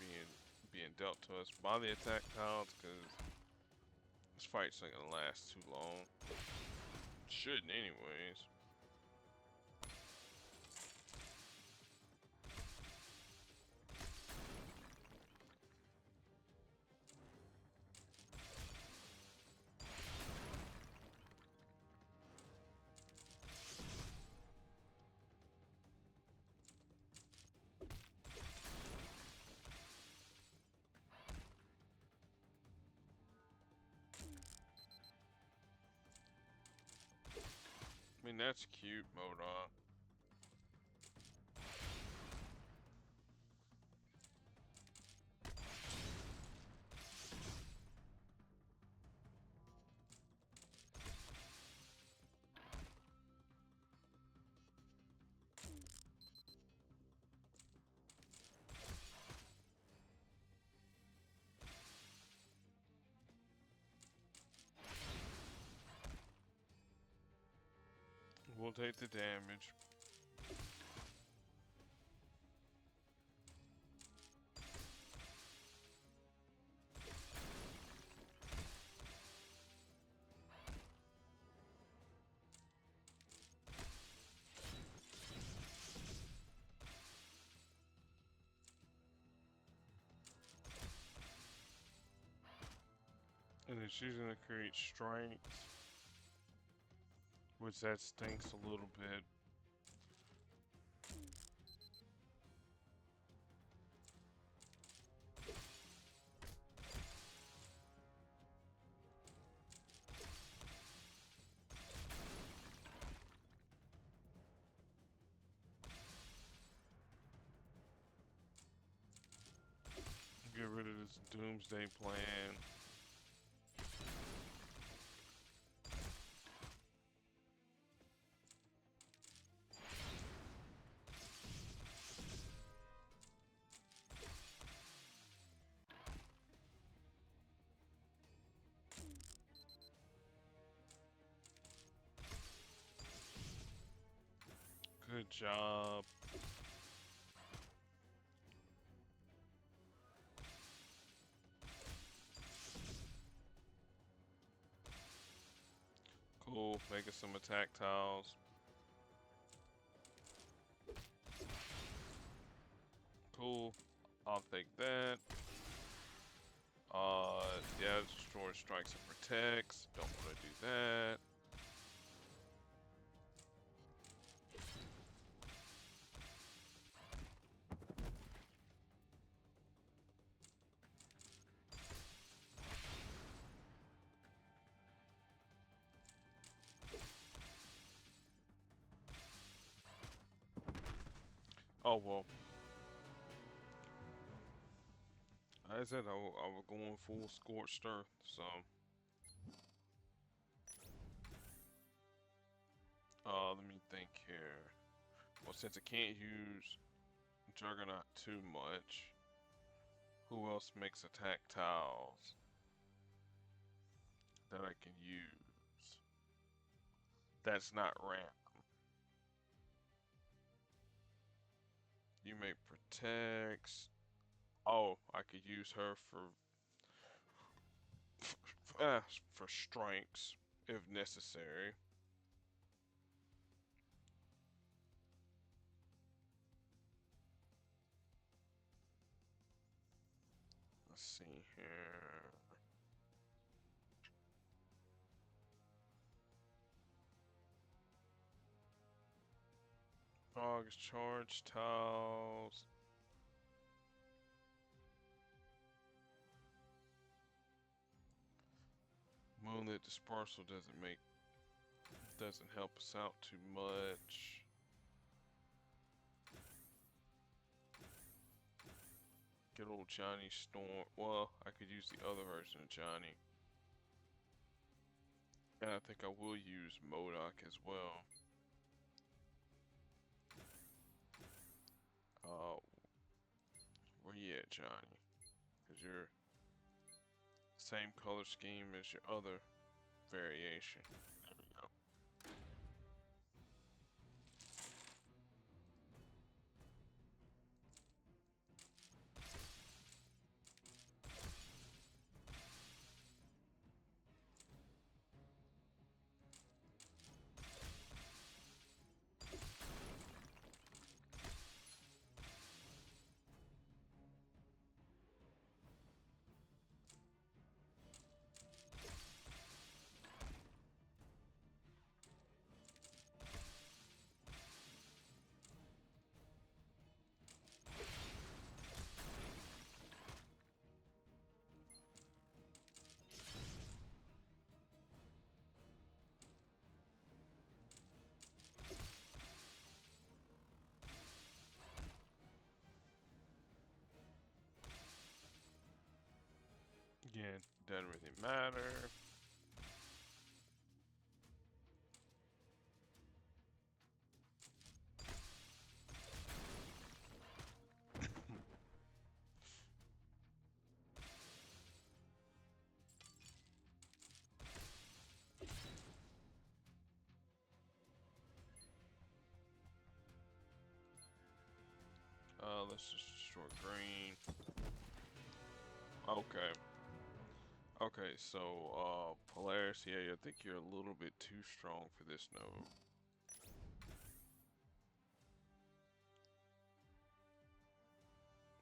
[SPEAKER 1] being dealt to us by the attack tiles, because this fight's not gonna last too long. Shouldn't, anyways. I mean, that's cute, Modon. We'll take the damage. And it's using to create strength, which that stinks a little bit. Get rid of this doomsday plan. Good job. Cool, making some attack tiles. Cool, I'll take that. Yeah, destroy, strikes, and protects. Don't want to do that. Oh well. I said I was going full scorched earth, so. Let me think here. Well, since I can't use Juggernaut too much, who else makes attack tiles that I can use? That's not ramp. You make protects. Oh, I could use her for. for strengths if necessary. Let's see here. Dogs, charge, tiles. Moonlit dispersal doesn't help us out too much. Good old Johnny Storm. Well, I could use the other version of Johnny. And I think I will use Modok as well. Uh, where you at, Johnny? Because you're same color scheme as your other variation. There we go. Again, doesn't really matter. Let's just short green. Okay. Okay, so Polaris, yeah, I think you're a little bit too strong for this node.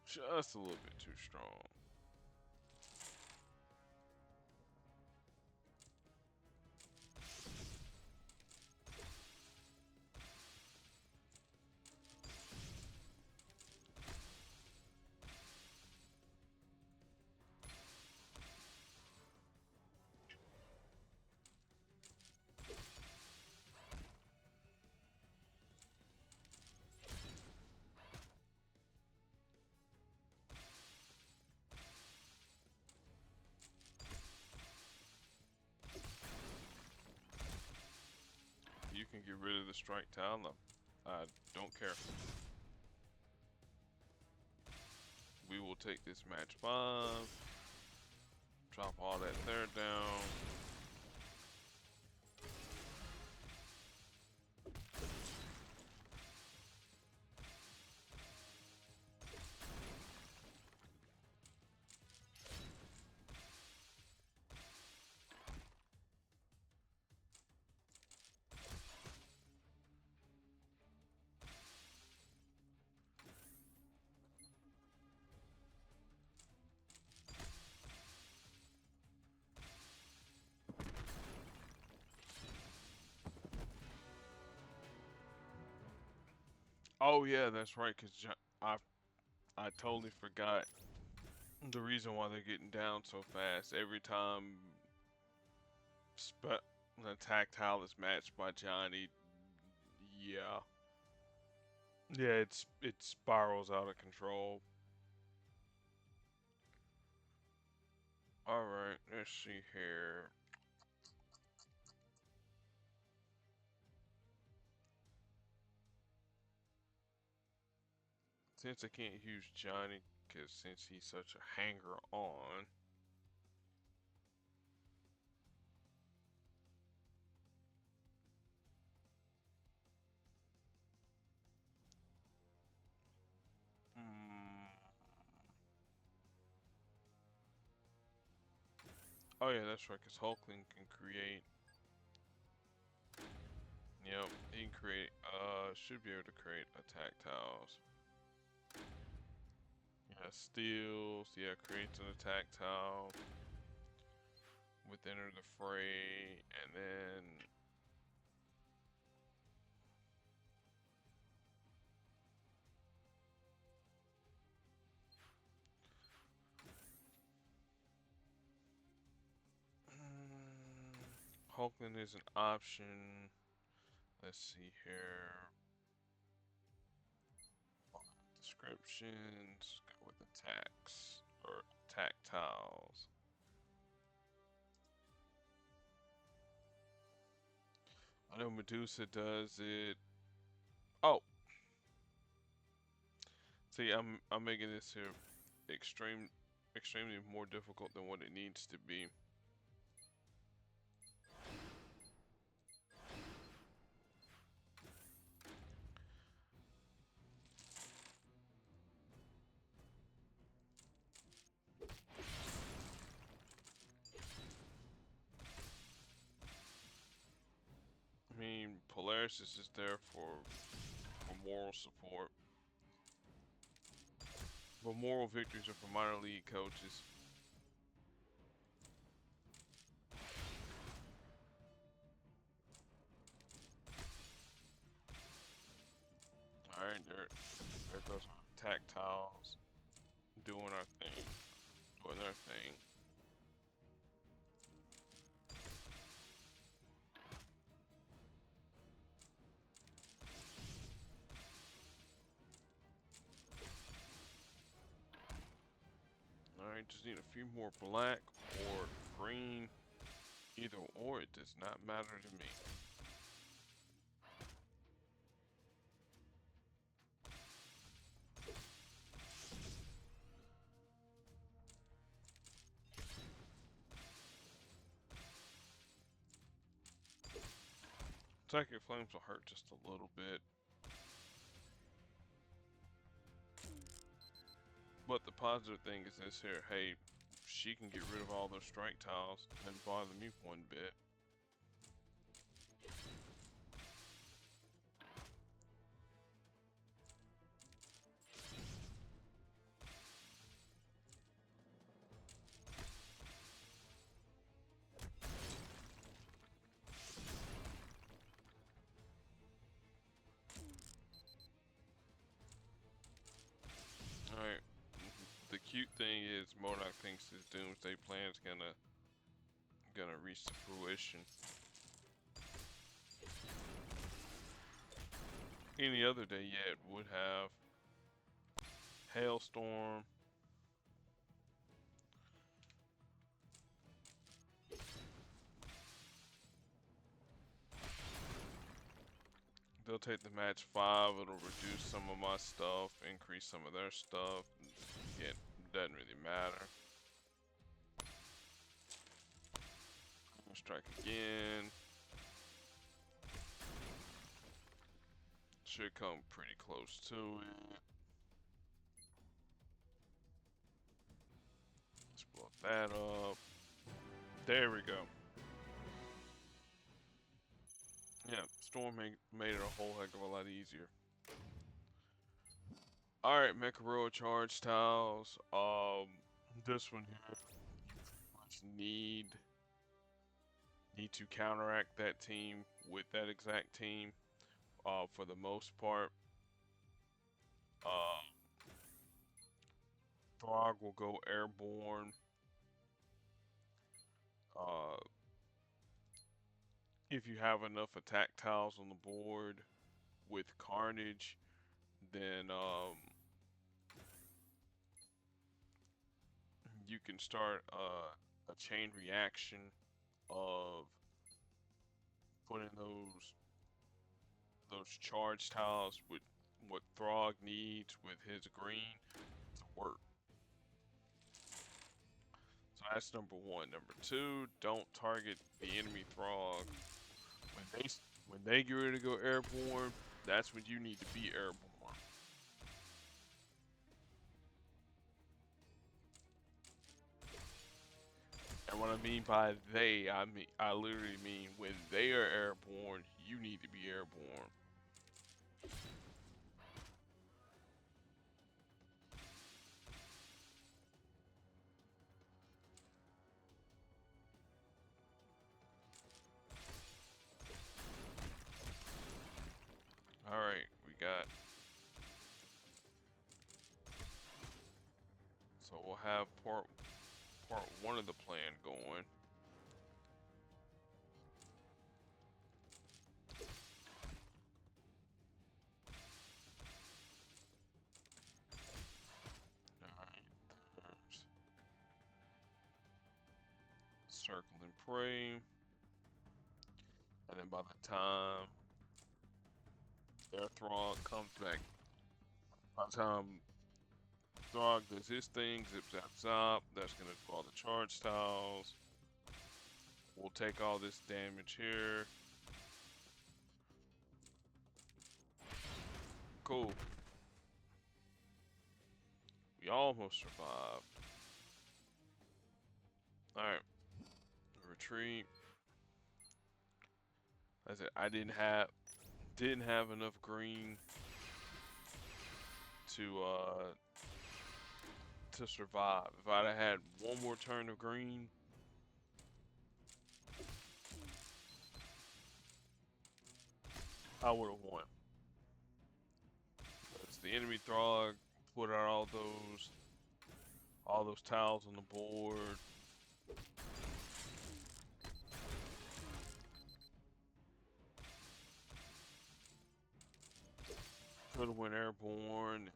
[SPEAKER 1] Just a little bit too strong. You can get rid of the strike tile. No, I don't care. We will take this match 5. Drop all that there down. Oh yeah, that's right. Cause I totally forgot the reason why they're getting down so fast. Every time an attack tile is matched by Johnny, yeah, yeah, it spirals out of control. All right, let's see here. Since I can't use Johnny, cause since he's such a hanger on. Mm, Oh yeah, that's right, because Hulkling can create. Yep, he can create, should be able to create attack tiles. Yeah, steals, yeah, creates an attack tile with Enter the Fray, and then Hulkling is an option. Let's see here. Descriptions, go with attacks, or attack tiles. I know Medusa does it. Oh, see, I'm making this here extremely more difficult than what it needs to be. I mean, Polaris is just there for moral support. But moral victories are for minor league coaches. Alright, there goes our tactiles. Doing our thing. Doing their thing. Alright, just need a few more black or green. Either or, it does not matter to me. Psychic Flames will hurt just a little bit. But the positive thing is this here, hey, she can get rid of all those strike tiles and bother me one bit. Alright, the cute thing is MODOK thinks his Doomsday plan's gonna reach to fruition. Any other day, yeah, it would have. Hailstorm. They'll take the match 5, it'll reduce some of my stuff, increase some of their stuff. Again, doesn't really matter. Strike again. Should come pretty close to it. Let's blow that up. There we go. Yeah, Storm made it a whole heck of a lot easier. Alright, Mecharo charge tiles. This one here, you pretty much need to counteract that team with that exact team. For the most part. Throg will go airborne. Uh, if you have enough attack tiles on the board with Carnage, then you can start a chain reaction of putting those charge tiles with what Throg needs with his green to work. So that's number one. Number two, don't target the enemy Throg. When they get ready to go airborne, that's when you need to be airborne. And what I mean by they, I literally mean when they are airborne, you need to be airborne. All right, we got. So we'll have part one of the plan going. Alright, there's circle and pray. And then by the time their Throg comes back, by the time Throg does his thing, zip zap zop, that's gonna do all the charge tiles. We'll take all this damage here. Cool. We almost survived. Alright. Retreat. That's it. I didn't have enough green to survive. If I'd have had one more turn of green, I would have won. Because the enemy Throg put out all those tiles on the board. Could have went airborne.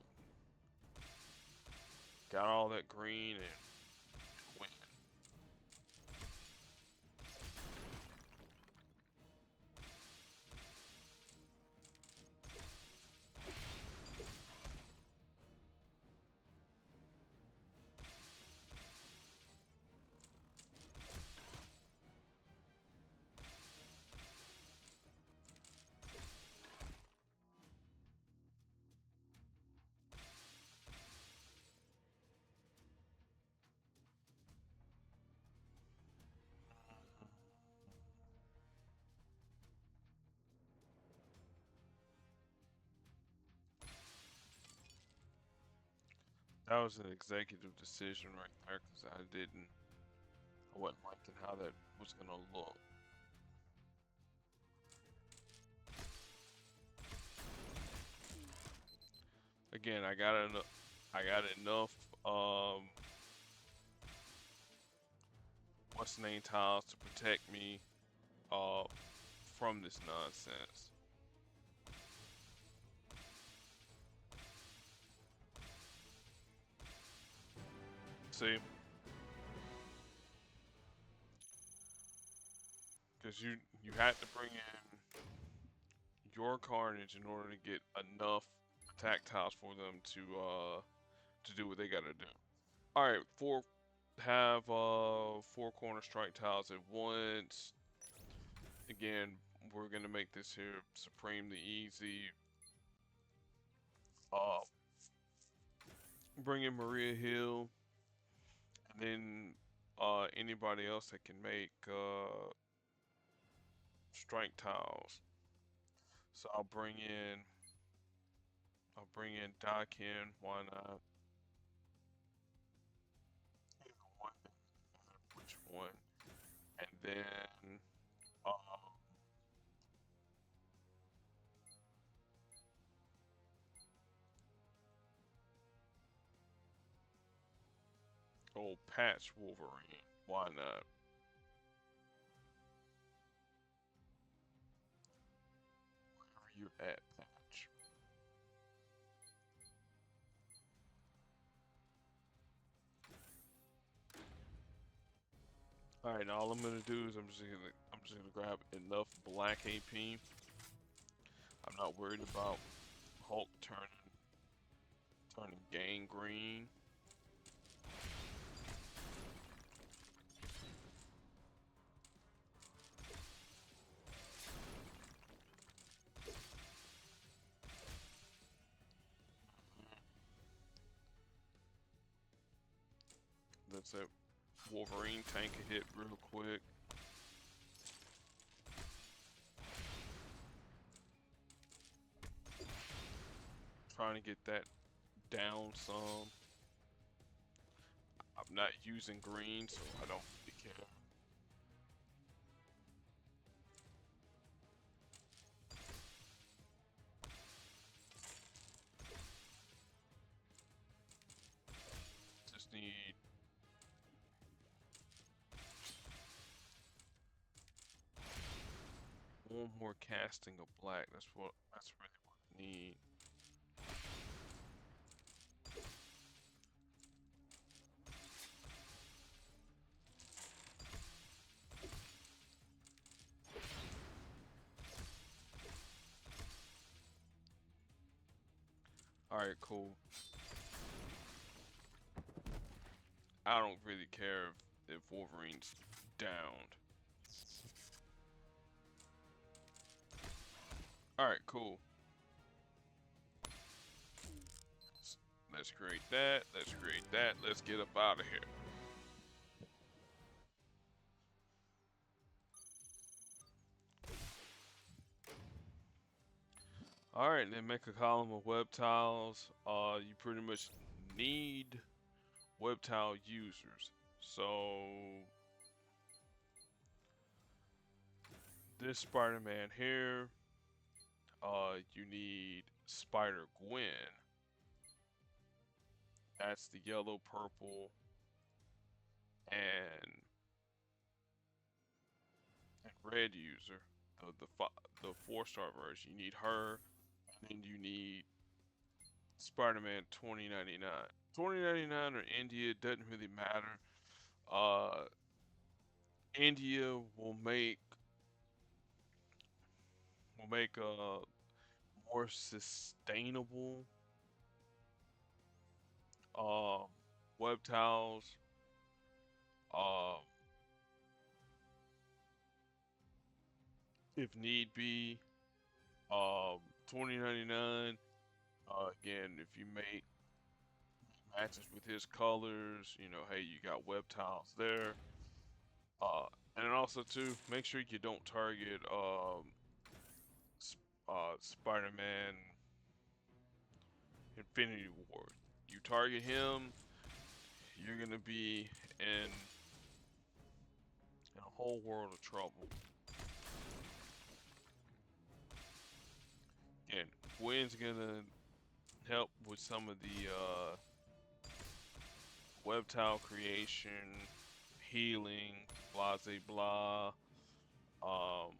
[SPEAKER 1] Got all that green and win. That was an executive decision right there because I wasn't liking how that was gonna look. Again, I got enough what's the name tiles to protect me from this nonsense. See? Because you had to bring in your Carnage in order to get enough attack tiles for them to do what they gotta do. Alright, have 4 corner strike tiles at once. Again, we're gonna make this here supremely easy. Bring in Maria Hill, and then anybody else that can make strike tiles. So I'll bring in Dakin, why not? Either one, which one? And then old Patch Wolverine, why not? Wherever you at, Patch. Alright, now all I'm gonna do is I'm just gonna grab enough black AP. I'm not worried about Hulk turning gangrene. That's it. Wolverine tank a hit real quick. Trying to get that down some. I'm not using green, so I don't really care. Just need one more casting of black. That's really what I need. Alright, cool. I don't really care if Wolverine's downed. Alright, cool. Let's create that. Let's create that. Let's get up out of here. Alright, then make a column of web tiles. You pretty much need web tile users. So this Spider-Man here, you need Spider-Gwen. That's the yellow, purple, and red user. The 4-star version. You need her, and then you need Spider-Man 2099. 2099 or India, doesn't really matter. India will make a more sustainable um web tiles. Um, if need be. 2099. Again, if you make matches with his colors, you know, hey, you got web tiles there. And then also too, make sure you don't target Spider-Man Infinity War. You target him, you're gonna be in a whole world of trouble. And Gwen's gonna help with some of the web tile creation, healing, blah, blah, blah.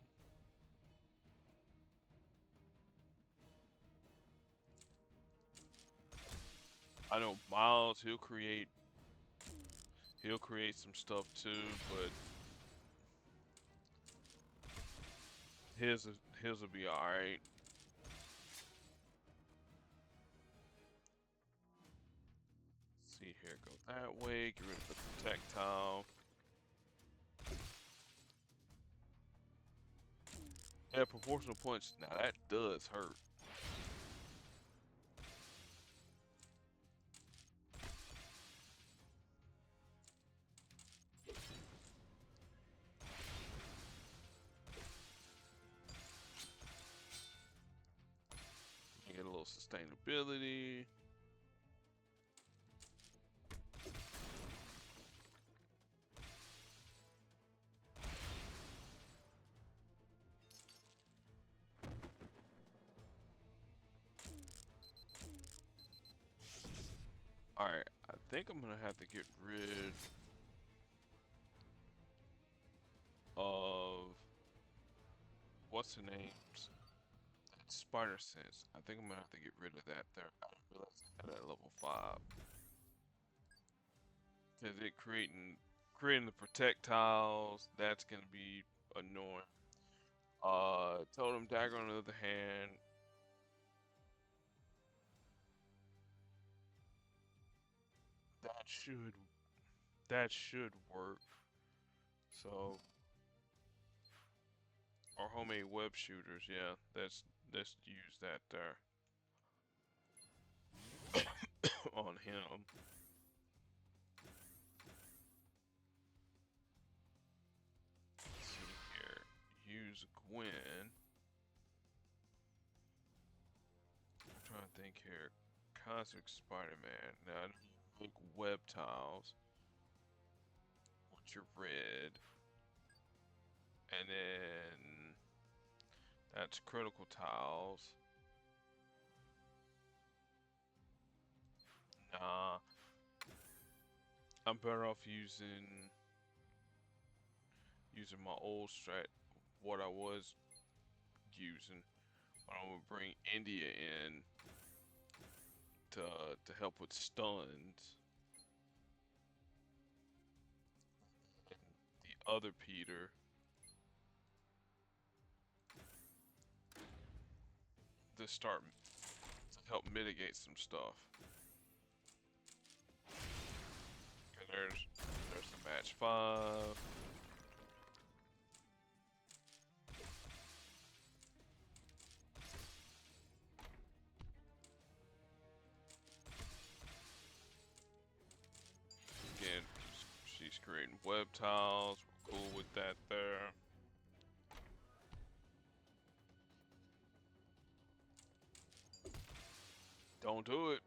[SPEAKER 1] I know Miles, he'll create some stuff too, but his his will be alright. See here, go that way, get rid of the projectile. Yeah, proportional punch. Now that does hurt. You get a little sustainability. Alright, I think I'm gonna have to get rid of what's the names? Spider Sense. I think I'm gonna have to get rid of that there. I didn't realize I had that at level 5. Cause it creating the projectiles, that's gonna be annoying. Totem Dagger on the other hand, that should that should work. So, our homemade web shooters, yeah, let's use that there on him. use Gwen. I'm trying to think here. Cosmic Spider-Man. Now, I make web tiles. Want your red. And then that's critical tiles. Nah. I'm better off using my old strat, what I was using. I'm gonna bring India in to help with stuns. And the other Peter to start to help mitigate some stuff. Okay, there's the match 5. Again, she's creating web tiles. We're cool with that there. Don't do it.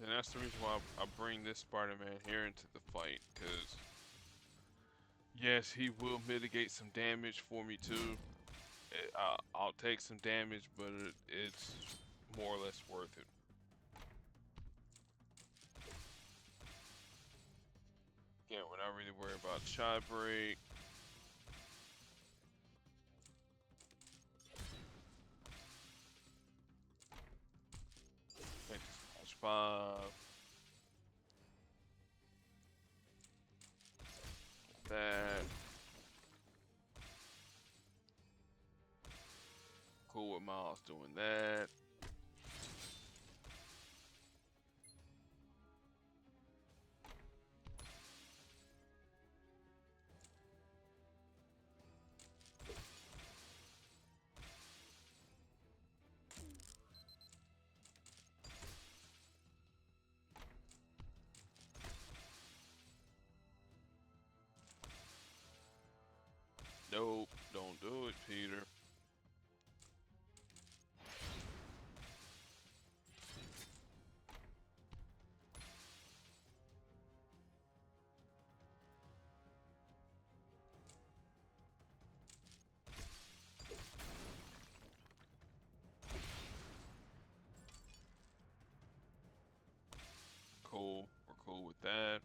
[SPEAKER 1] And that's the reason why I bring this Spider-Man here into the fight, because yes, he will mitigate some damage for me too. I'll take some damage, but it's more or less worth it. Again, we're not really worried about shy break. Make this match 5. That. Cool with Miles doing that. Nope, don't do it, Peter. Cool, we're cool with that.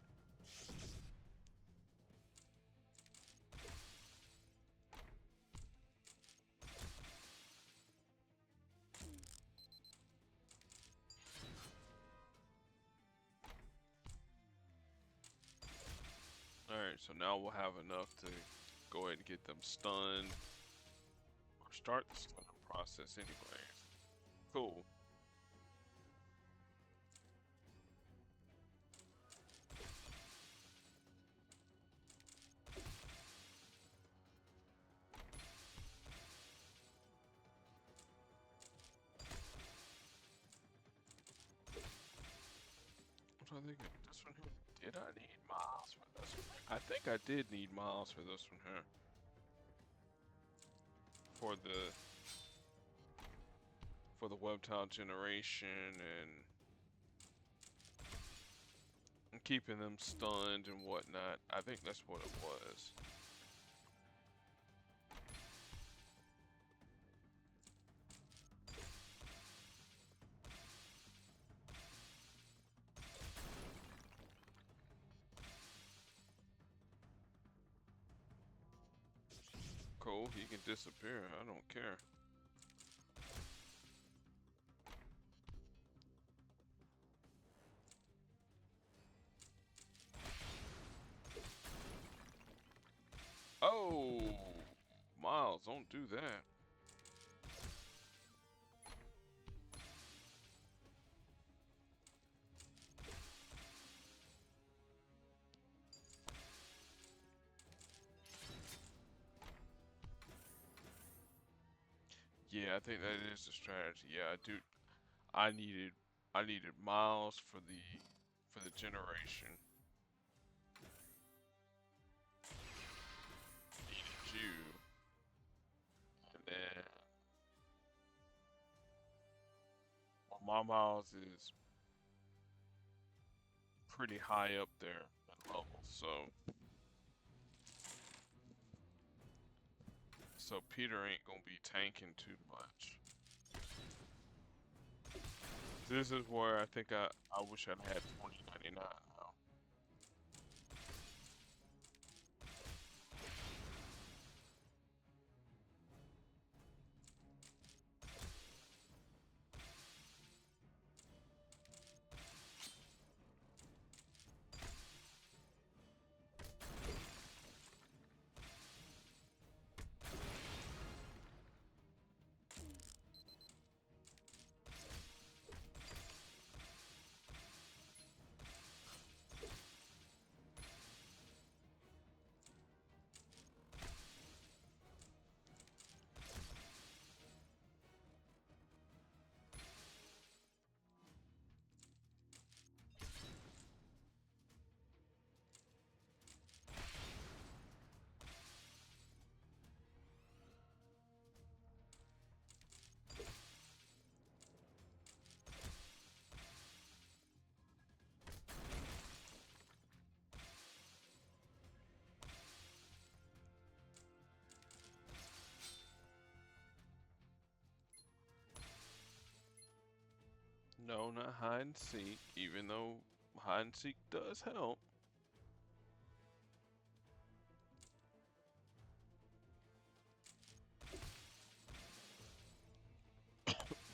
[SPEAKER 1] Alright, so now we'll have enough to go ahead and get them stunned. Or start the stunning process anyways. Cool. I'm trying to think of this one here. Did I need Miles for this one? I think I did need Miles for this one here. For the web tile generation and keeping them stunned and whatnot. I think that's what it was. Cool, he can disappear. I don't care. Oh, Miles, don't do that. Yeah, I think that is the strategy. Yeah, I do. I needed I needed miles for the generation. Needed you, and then well, my miles is pretty high up there in level, so Peter ain't gonna be tanking too much. This is where I think I wish I'd had 2099 now. No, not hide and seek, even though hide and seek does help.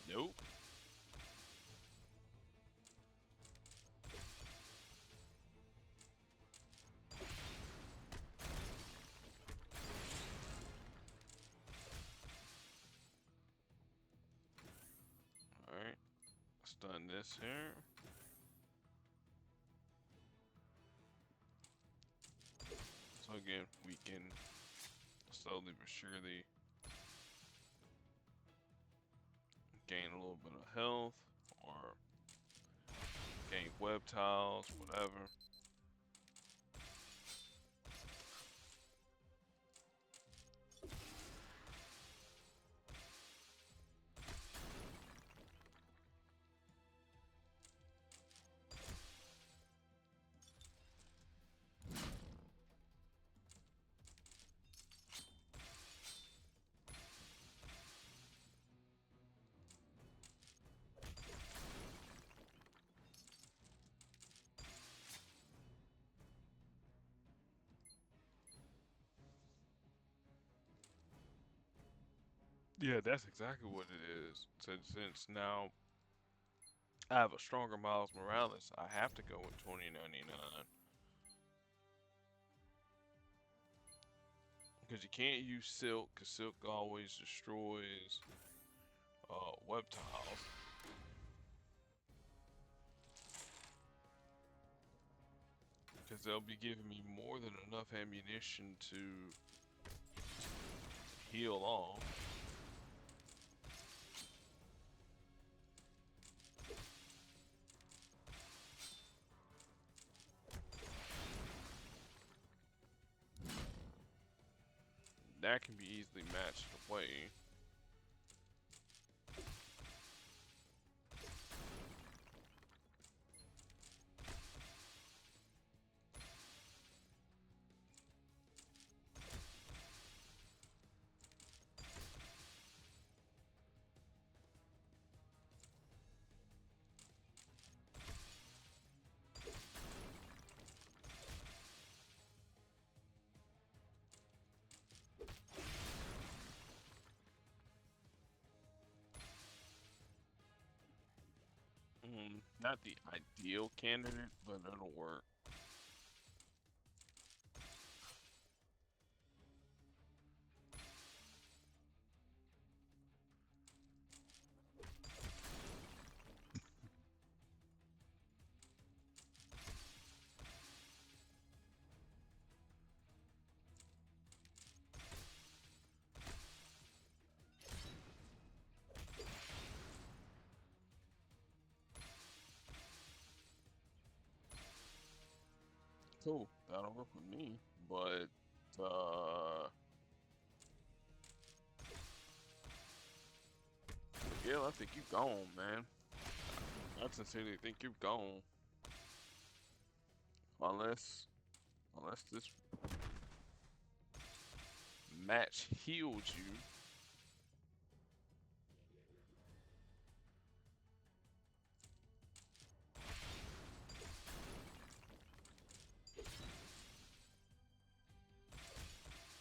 [SPEAKER 1] Nope. Alright, stun this here. So again, we can slowly but surely gain a little bit of health, or gain web tiles, whatever. Yeah, that's exactly what it is. Since now I have a stronger Miles Morales, I have to go with 2099. Because you can't use Silk, because Silk always destroys web tiles. Because they'll be giving me more than enough ammunition to heal off. That can be easily matched away. Not the ideal candidate, but it'll work. Cool. That'll work with me. But uh Miguel, I think you gone, man. I sincerely think you're gone. Unless this match healed you.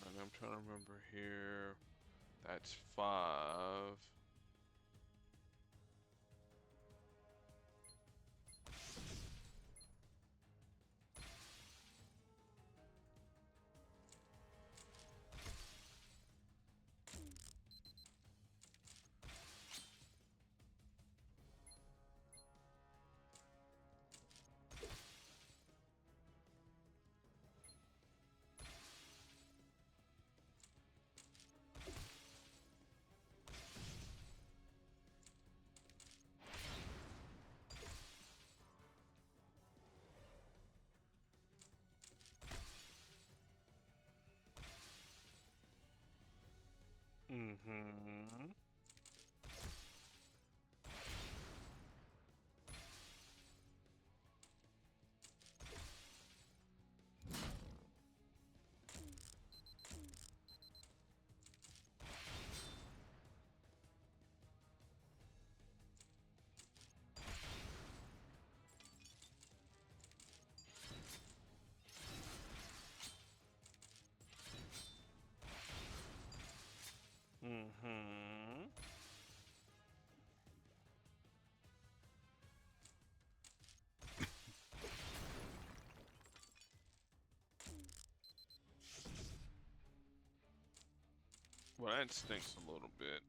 [SPEAKER 1] And I'm trying to remember here. That's 5. Mm-hmm. Mm-hmm. Well, that stinks a little bit.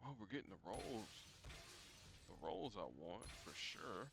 [SPEAKER 1] Well, we're getting the rolls. The rolls I want, for sure.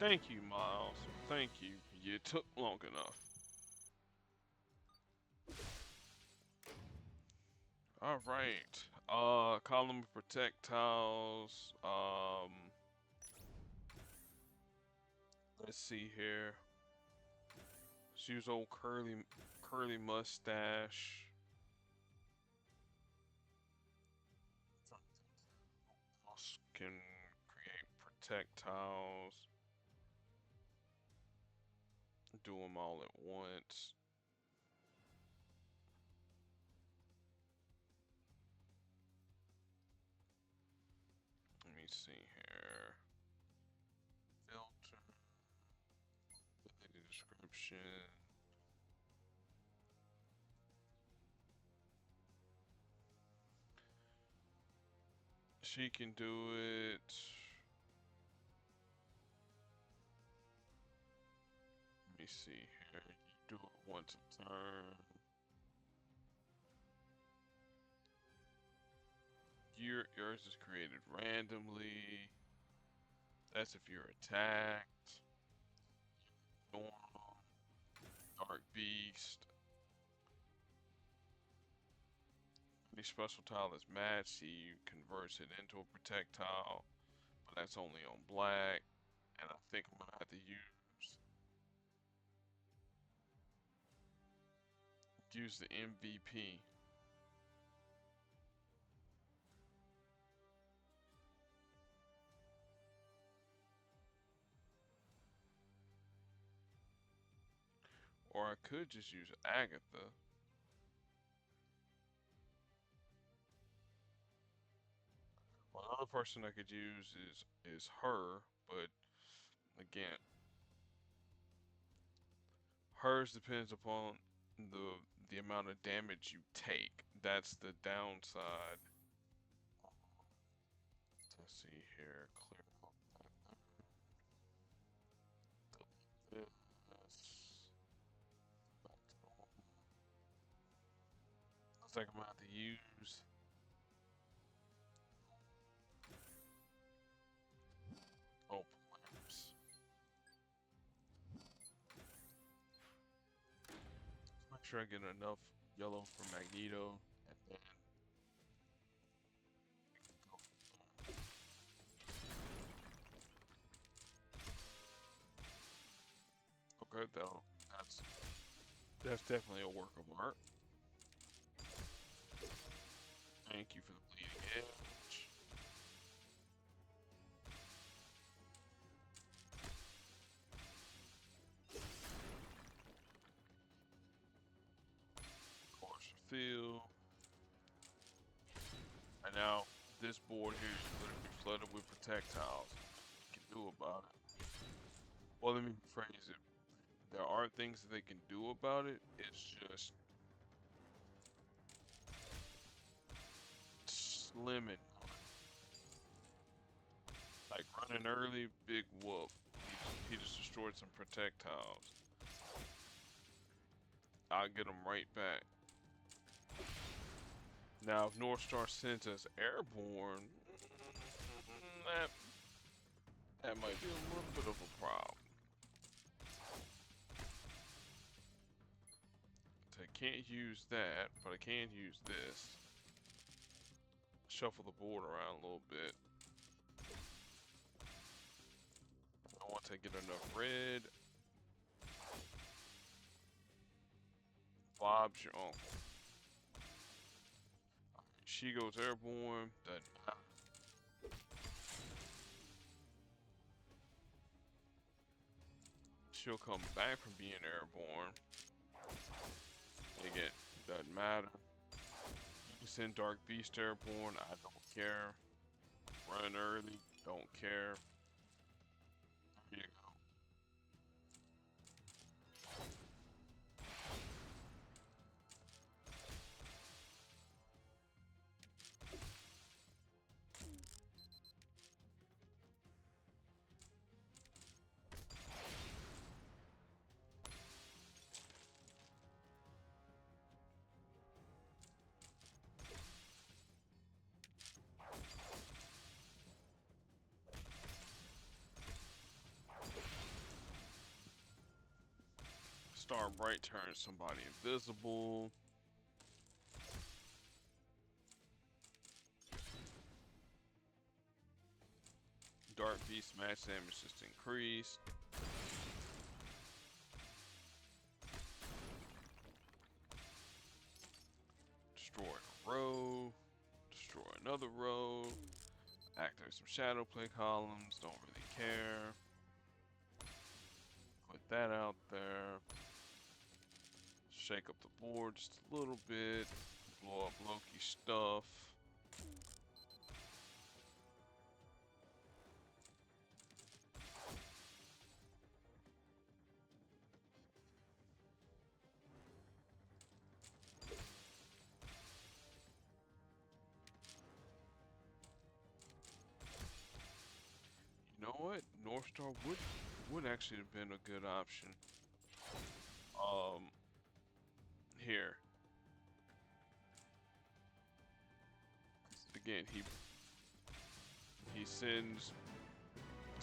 [SPEAKER 1] Thank you, Miles. Thank you. You took long enough. All right. Column of projectiles. Let's see here. Let's use old curly mustache. Can create projectiles. Do them all at once. Let me see here. Filter. Description. She can do it. Let me see here. You do it once a turn. Yours is created randomly. That's if you're attacked. Normal. Dark Beast. Any special tile is matched, he converts it into a projectile, but that's only on black. And I think I'm gonna have to use use the MVP. Or I could just use Agatha. Well, another person I could use is her, but again, hers depends upon the amount of damage you take. That's the downside. Let's see here. Clear out this. Back to normal. Looks like I'm gonna have to use whims. Make sure I get enough yellow for Magneto, and then go. Okay, though. That's definitely a work of art. Thank you for the bleeding edge. Course field. And now this board here is going to be flooded with projectiles. What you can do about it? Well, let me rephrase it. There are things that they can do about it. It's just slimming. Like running early, big whoop. He just destroyed some projectiles. I'll get them right back. Now, if North Star sends us airborne, that might be a little bit of a problem. I can't use that, but I can use this. Shuffle the board around a little bit. Once I get enough red, Bob's your uncle. She goes airborne. She'll come back from being airborne. Again, doesn't matter. You can send Dark Beast airborne. I don't care. Run early. Don't care. There you go. Star Bright turns somebody invisible. Dark Beast match damage just increased. Destroy a row. Destroy another row. Activate some shadow play columns. Don't really care. Put that out there. Shake up the board just a little bit. Blow up Loki's stuff. You know what? North Star would actually have been a good option. Here. Again, he sends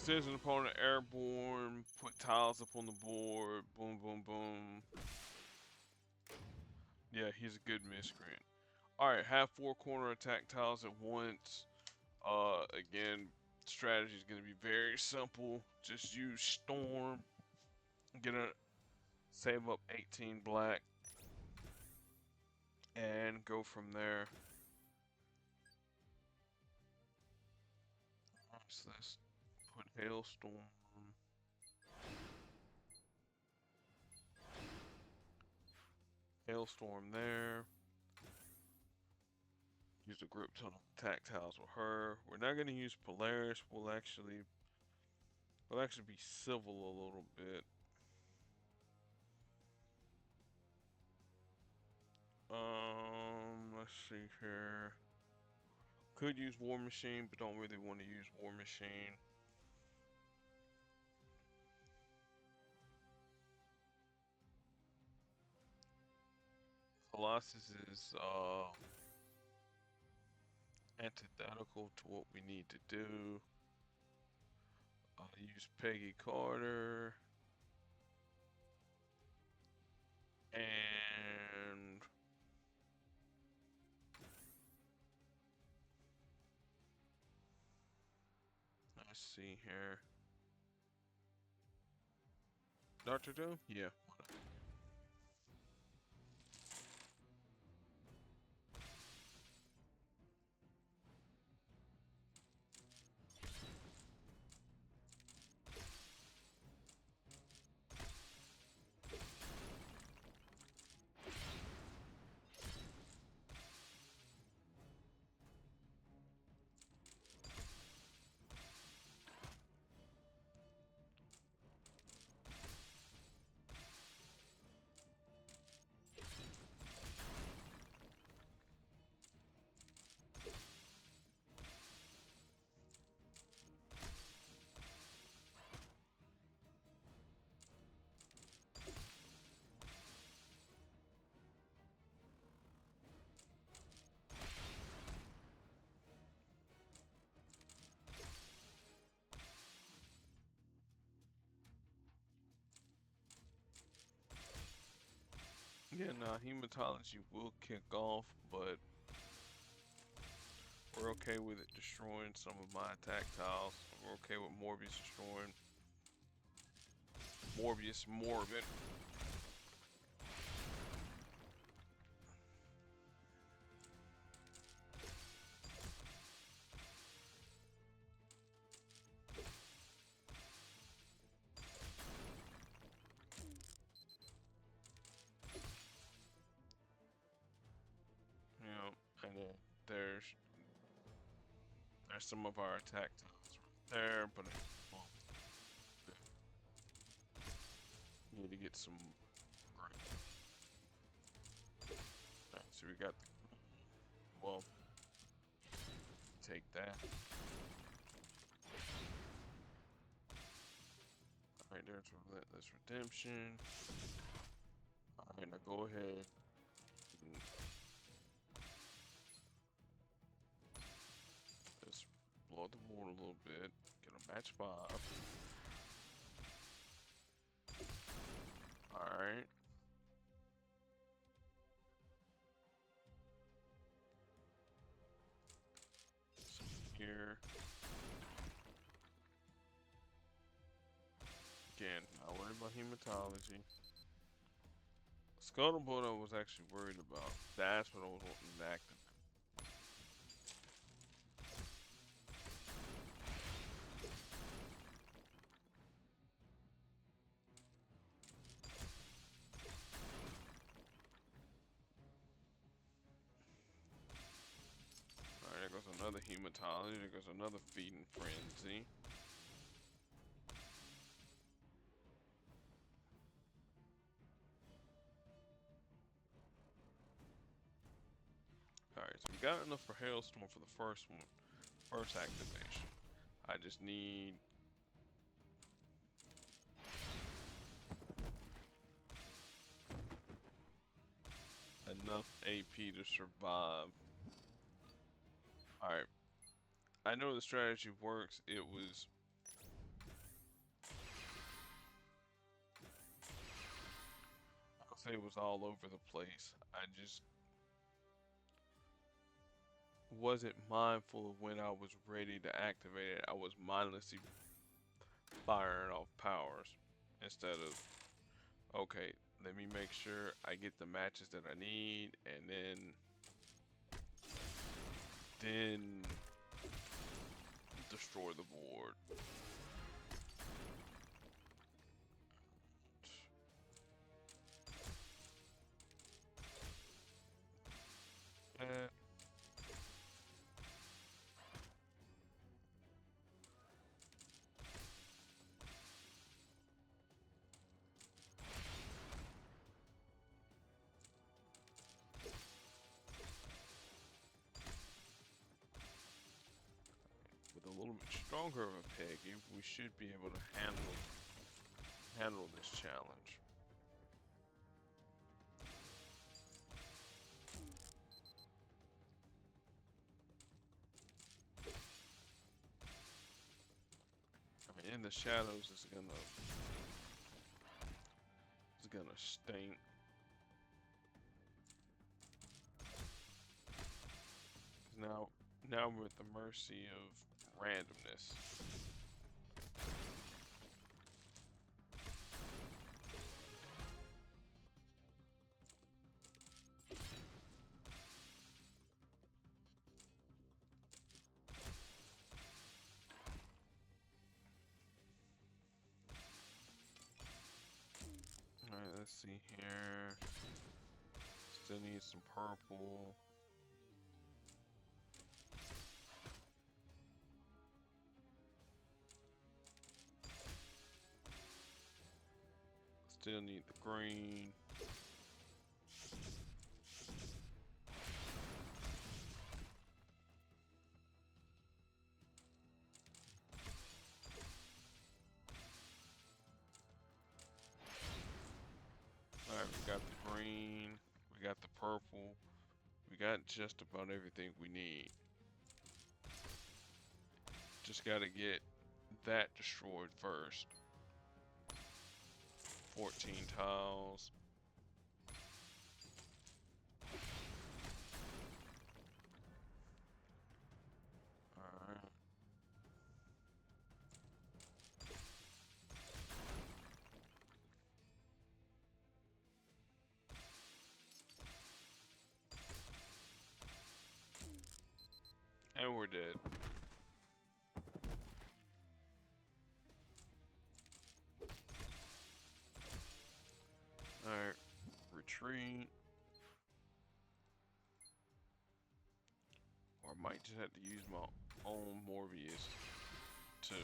[SPEAKER 1] an opponent airborne, put tiles up on the board, boom, boom, boom. Yeah, he's a good miscreant. Alright, have 4 corner attack tiles at once. Again, strategy is going to be very simple. Just use Storm. Save up 18 black. and go from there. So let's put Hailstorm. Hailstorm there. Use the grip tunnel attack tiles with her. We're not gonna use Polaris. We'll actually be civil a little bit. Let's see here. Could use War Machine, but don't really want to use War Machine. Colossus is antithetical to what we need to do. Use Peggy Carter. And let's see here. Dr. Doom? Yeah. Yeah, nah, hematology will kick off, but we're okay with it destroying some of my attack tiles. We're okay with Morbius destroying Morbius Morbid. You know, and then there's some of our attack tiles right there, but well, need to get some. Alright, so we got well, take that. Alright, there's Relentless Redemption. Alright, now go ahead and just blow the board a little bit. Get a match 5. Alright. Here. Again, not worried about hematology. Scuttlebolt I was actually worried about. That's what I was wanting to activate. Alright, there goes another hematology. There goes another feeding frenzy. Alright, so we got enough for Hailstorm for the first one. First activation. I just need enough AP to survive. Alright. I know the strategy works. It was I'll say it was all over the place. I just wasn't mindful of when I was ready to activate it. I was mindlessly firing off powers instead of, okay, let me make sure I get the matches that I need and then then destroy the board. Eh. With a little bit stronger of a Peggy, we should be able to handle this challenge. I mean, in the shadows, it's gonna stink. Now we're at the mercy of randomness. Alright, let's see here. Still need some purple. Still need the green. Alright, we got the green. We got the purple. We got just about everything we need. Just gotta get that destroyed first. 14 tiles. Alright. And we're dead. Alright. Retreat. Or I might just have to use my own Morbius too.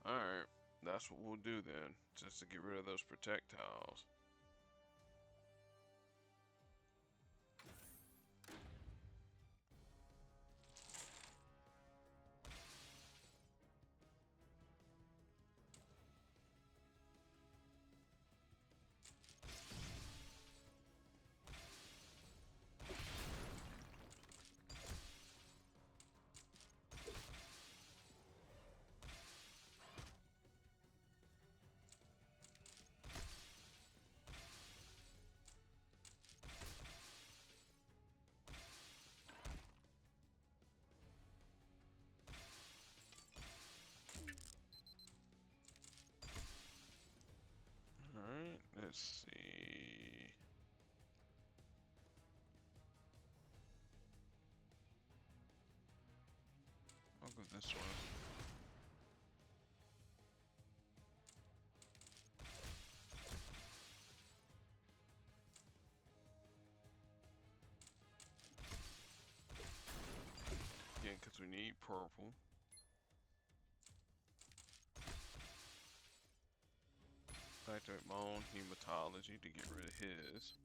[SPEAKER 1] Alright. That's what we'll do then. Just to get rid of those projectiles. Alright, let's see. I'll go this one. Again, because we need purple. Activate my own hematology to get rid of his.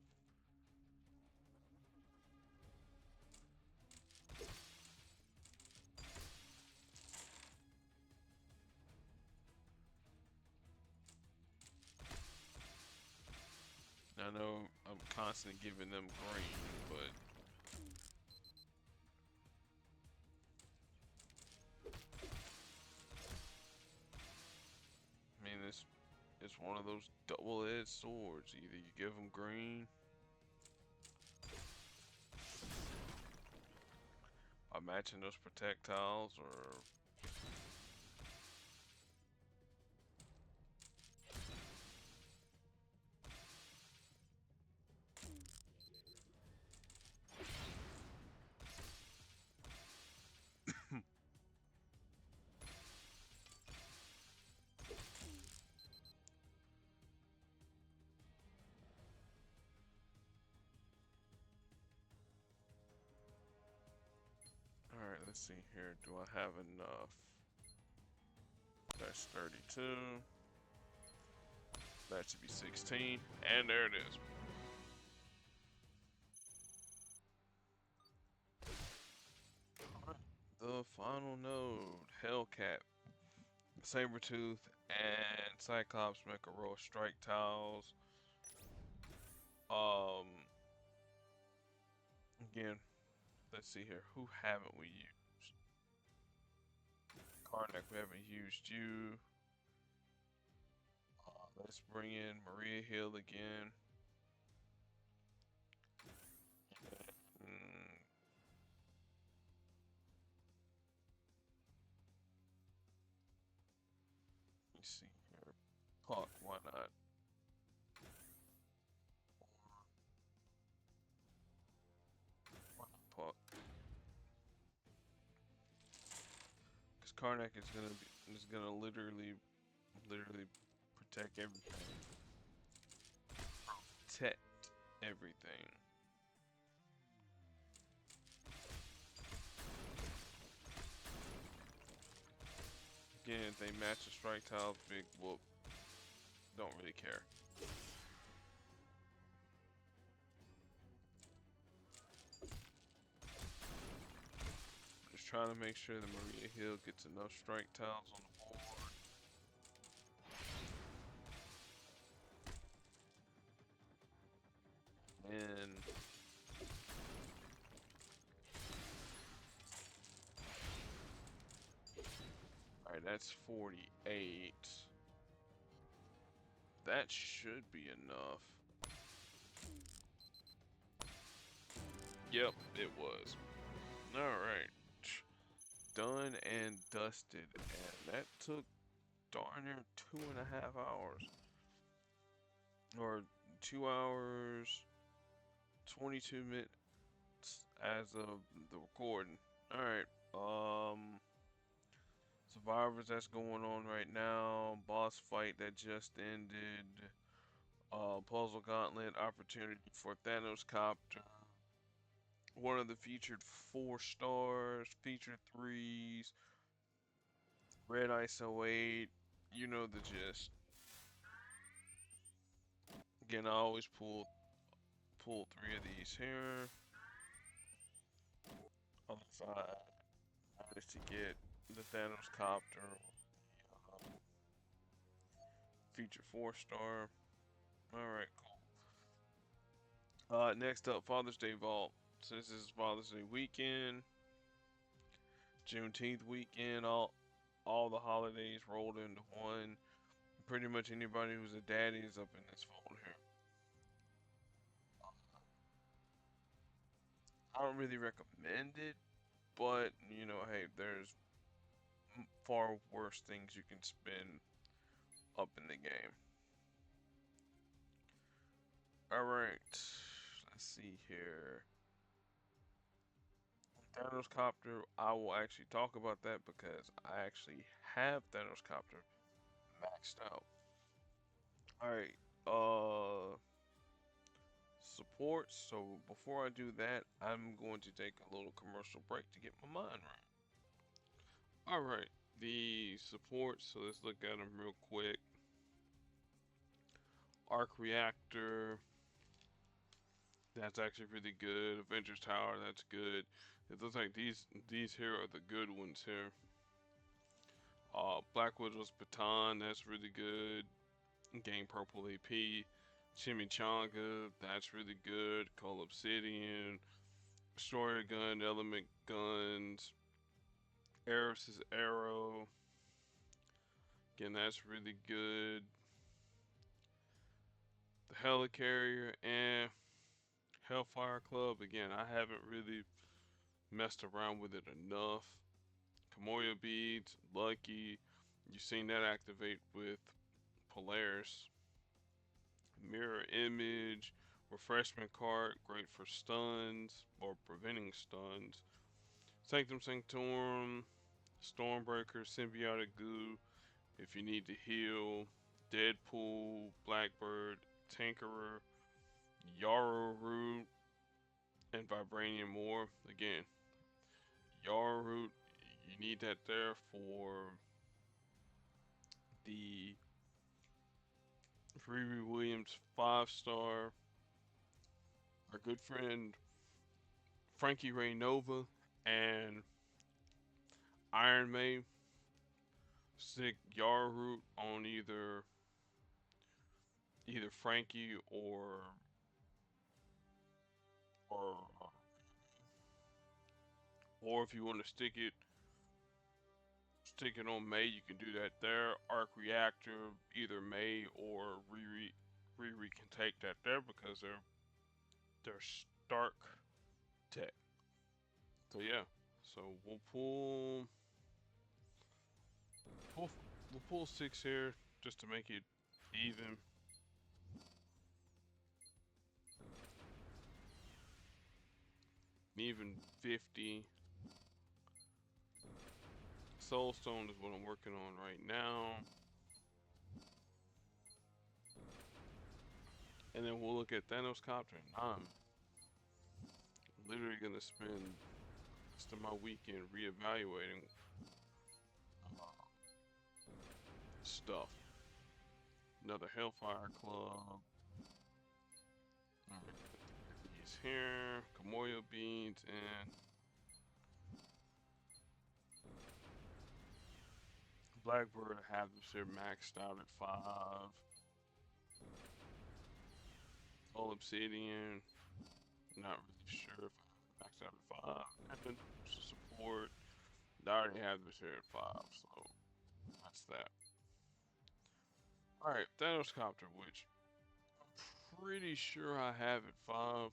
[SPEAKER 1] I know I'm constantly giving them green, but I mean, it's one of those double-edged swords. Either you give them green by matching those projectiles, or Let's see here. Do I have enough? That's 32. That should be 16. And there it is. The final node. Hellcat, Sabretooth, and Cyclops make a row of strike tiles. Again, let's see here. Who haven't we used? Karnak, we haven't used you. Let's bring in Maria Hill again. Mm, let me see here. Puck, why not? Why not Puck? Because Karnak is gonna literally protect everything. Protect everything. Again, if they match the strike tiles, big whoop. Don't really care. Just trying to make sure that Maria Hill gets enough strike tiles on the board. And alright, that's 48. That should be enough. Yep, it was. Alright. Done and dusted. And that took darn near 2.5 hours. Or 2 hours, 22 minutes as of the recording. Alright. Survivors that's going on right now. Boss fight that just ended. Puzzle Gauntlet opportunity for Thanos Copter. One of the featured 4 stars, featured 3s, Red ISO 8, you know the gist. Again, I always pull 3 of these here. On the side, managed to get the Thanos Copter, featured 4-star. Alright, cool. Next up, Father's Day Vault. Since this is Father's Day weekend, Juneteenth weekend, all the holidays rolled into one. Pretty much anybody who's a daddy is up in this fold here. I don't really recommend it, but you know, hey, there's far worse things you can spend up in the game. Alright, let's see here. Thanos Copter, I will actually talk about that because I actually have Thanos Copter maxed out. Alright, support. So before I do that, I'm going to take a little commercial break to get my mind right. Alright, the support, so let's look at them real quick. Arc Reactor, that's actually really good. Avengers Tower, that's good. It looks like these here are the good ones here. Black Widow's Baton, that's really good. Gain Purple AP. Chimichanga, that's really good. Coal Obsidian. Destroyer Gun, Element Guns. Eris's Arrow. Again, that's really good. The Helicarrier and Hellfire Club. Again, I haven't really messed around with it enough. Kamoya Beads, Lucky. You've seen that activate with Polaris. Mirror Image, Refreshment Cart, great for stuns or preventing stuns. Sanctum Sanctorum, Stormbreaker, Symbiotic Goo, if you need to heal. Deadpool, Blackbird, Tinkerer, Yarrow Root, and Vibranium Ore. Again, Yarrow root, you need that there for the Riri Williams 5-star. Our good friend Frankie Ray Nova and Iron May stick Yarrow root on either Frankie or or if you want to stick it on May, you can do that there. Arc Reactor, either May or Riri can take that there because they're Stark tech. So yeah, so pull we'll pull 6 here just to make it even. Even 50. Soulstone is what I'm working on right now. And then we'll look at Thanos Copter. I'm literally gonna spend most of my weekend reevaluating stuff. Another Hellfire Club. He's here. Camoyo Beans and Blackbird. I have this here maxed out at 5. All Obsidian. Not really sure if I maxed out at 5. And then support. I already have this here at 5, so that's that. Alright, Thanos Copter, which I'm pretty sure I have at 5.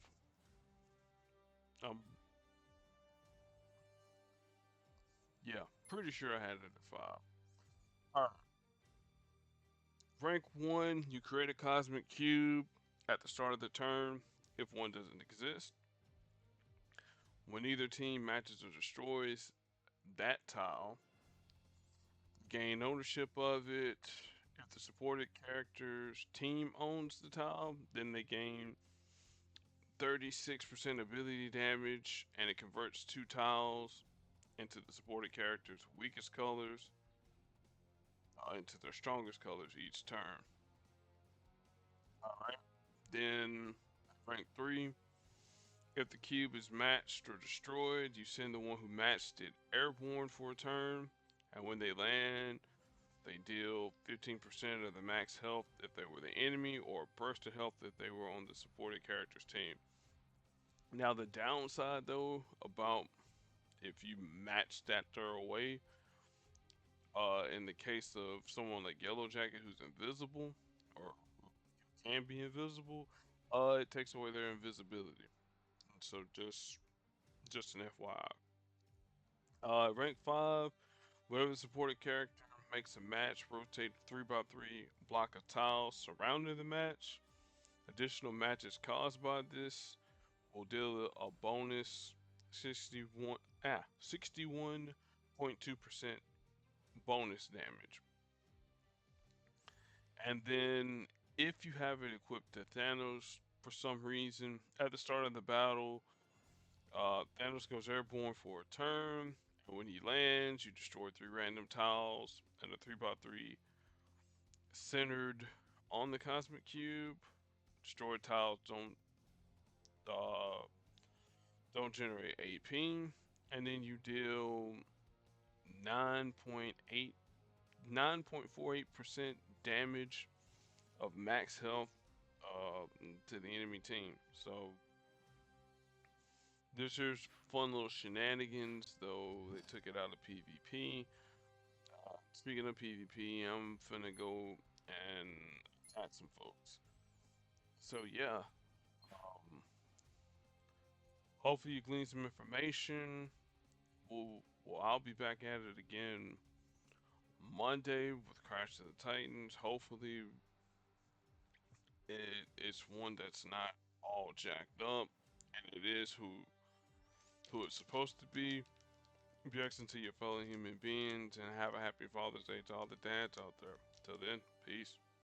[SPEAKER 1] Um, yeah, pretty sure I had it at 5. Alright. Rank 1, you create a cosmic cube at the start of the turn if one doesn't exist. When either team matches or destroys that tile, gain ownership of it. If the supported character's team owns the tile, then they gain 36% ability damage, and it converts 2 tiles into the supported character's weakest colors into their strongest colors each turn. Alright. Then, rank 3, if the cube is matched or destroyed, you send the one who matched it airborne for a turn, and when they land, they deal 15% of the max health if they were the enemy, or burst of health if they were on the supported character's team. Now, the downside, though, about if you match that throw away, in the case of someone like Yellow Jacket who's invisible, or can be invisible, it takes away their invisibility. So just an FYI. Rank 5, whenever the supported character makes a match, rotate 3x3 block of tiles surrounding the match. Additional matches caused by this will deal a bonus 61.2% bonus damage. And then if you have it equipped to Thanos for some reason, at the start of the battle, Thanos goes airborne for a turn, and when he lands, you destroy 3 random tiles and a 3x3 centered on the cosmic cube. Destroyed tiles uh, don't generate AP, and then you deal 9.48% damage of max health to the enemy team. So this is fun little shenanigans, though they took it out of PvP. Speaking of PvP, I'm finna go and attack some folks. So yeah, hopefully you glean some information. I'll be back at it again Monday with Crash of the Titans. Hopefully it's one that's not all jacked up, and it is who it's supposed to be. Be excellent to your fellow human beings, and have a happy Father's Day to all the dads out there. Till then, peace.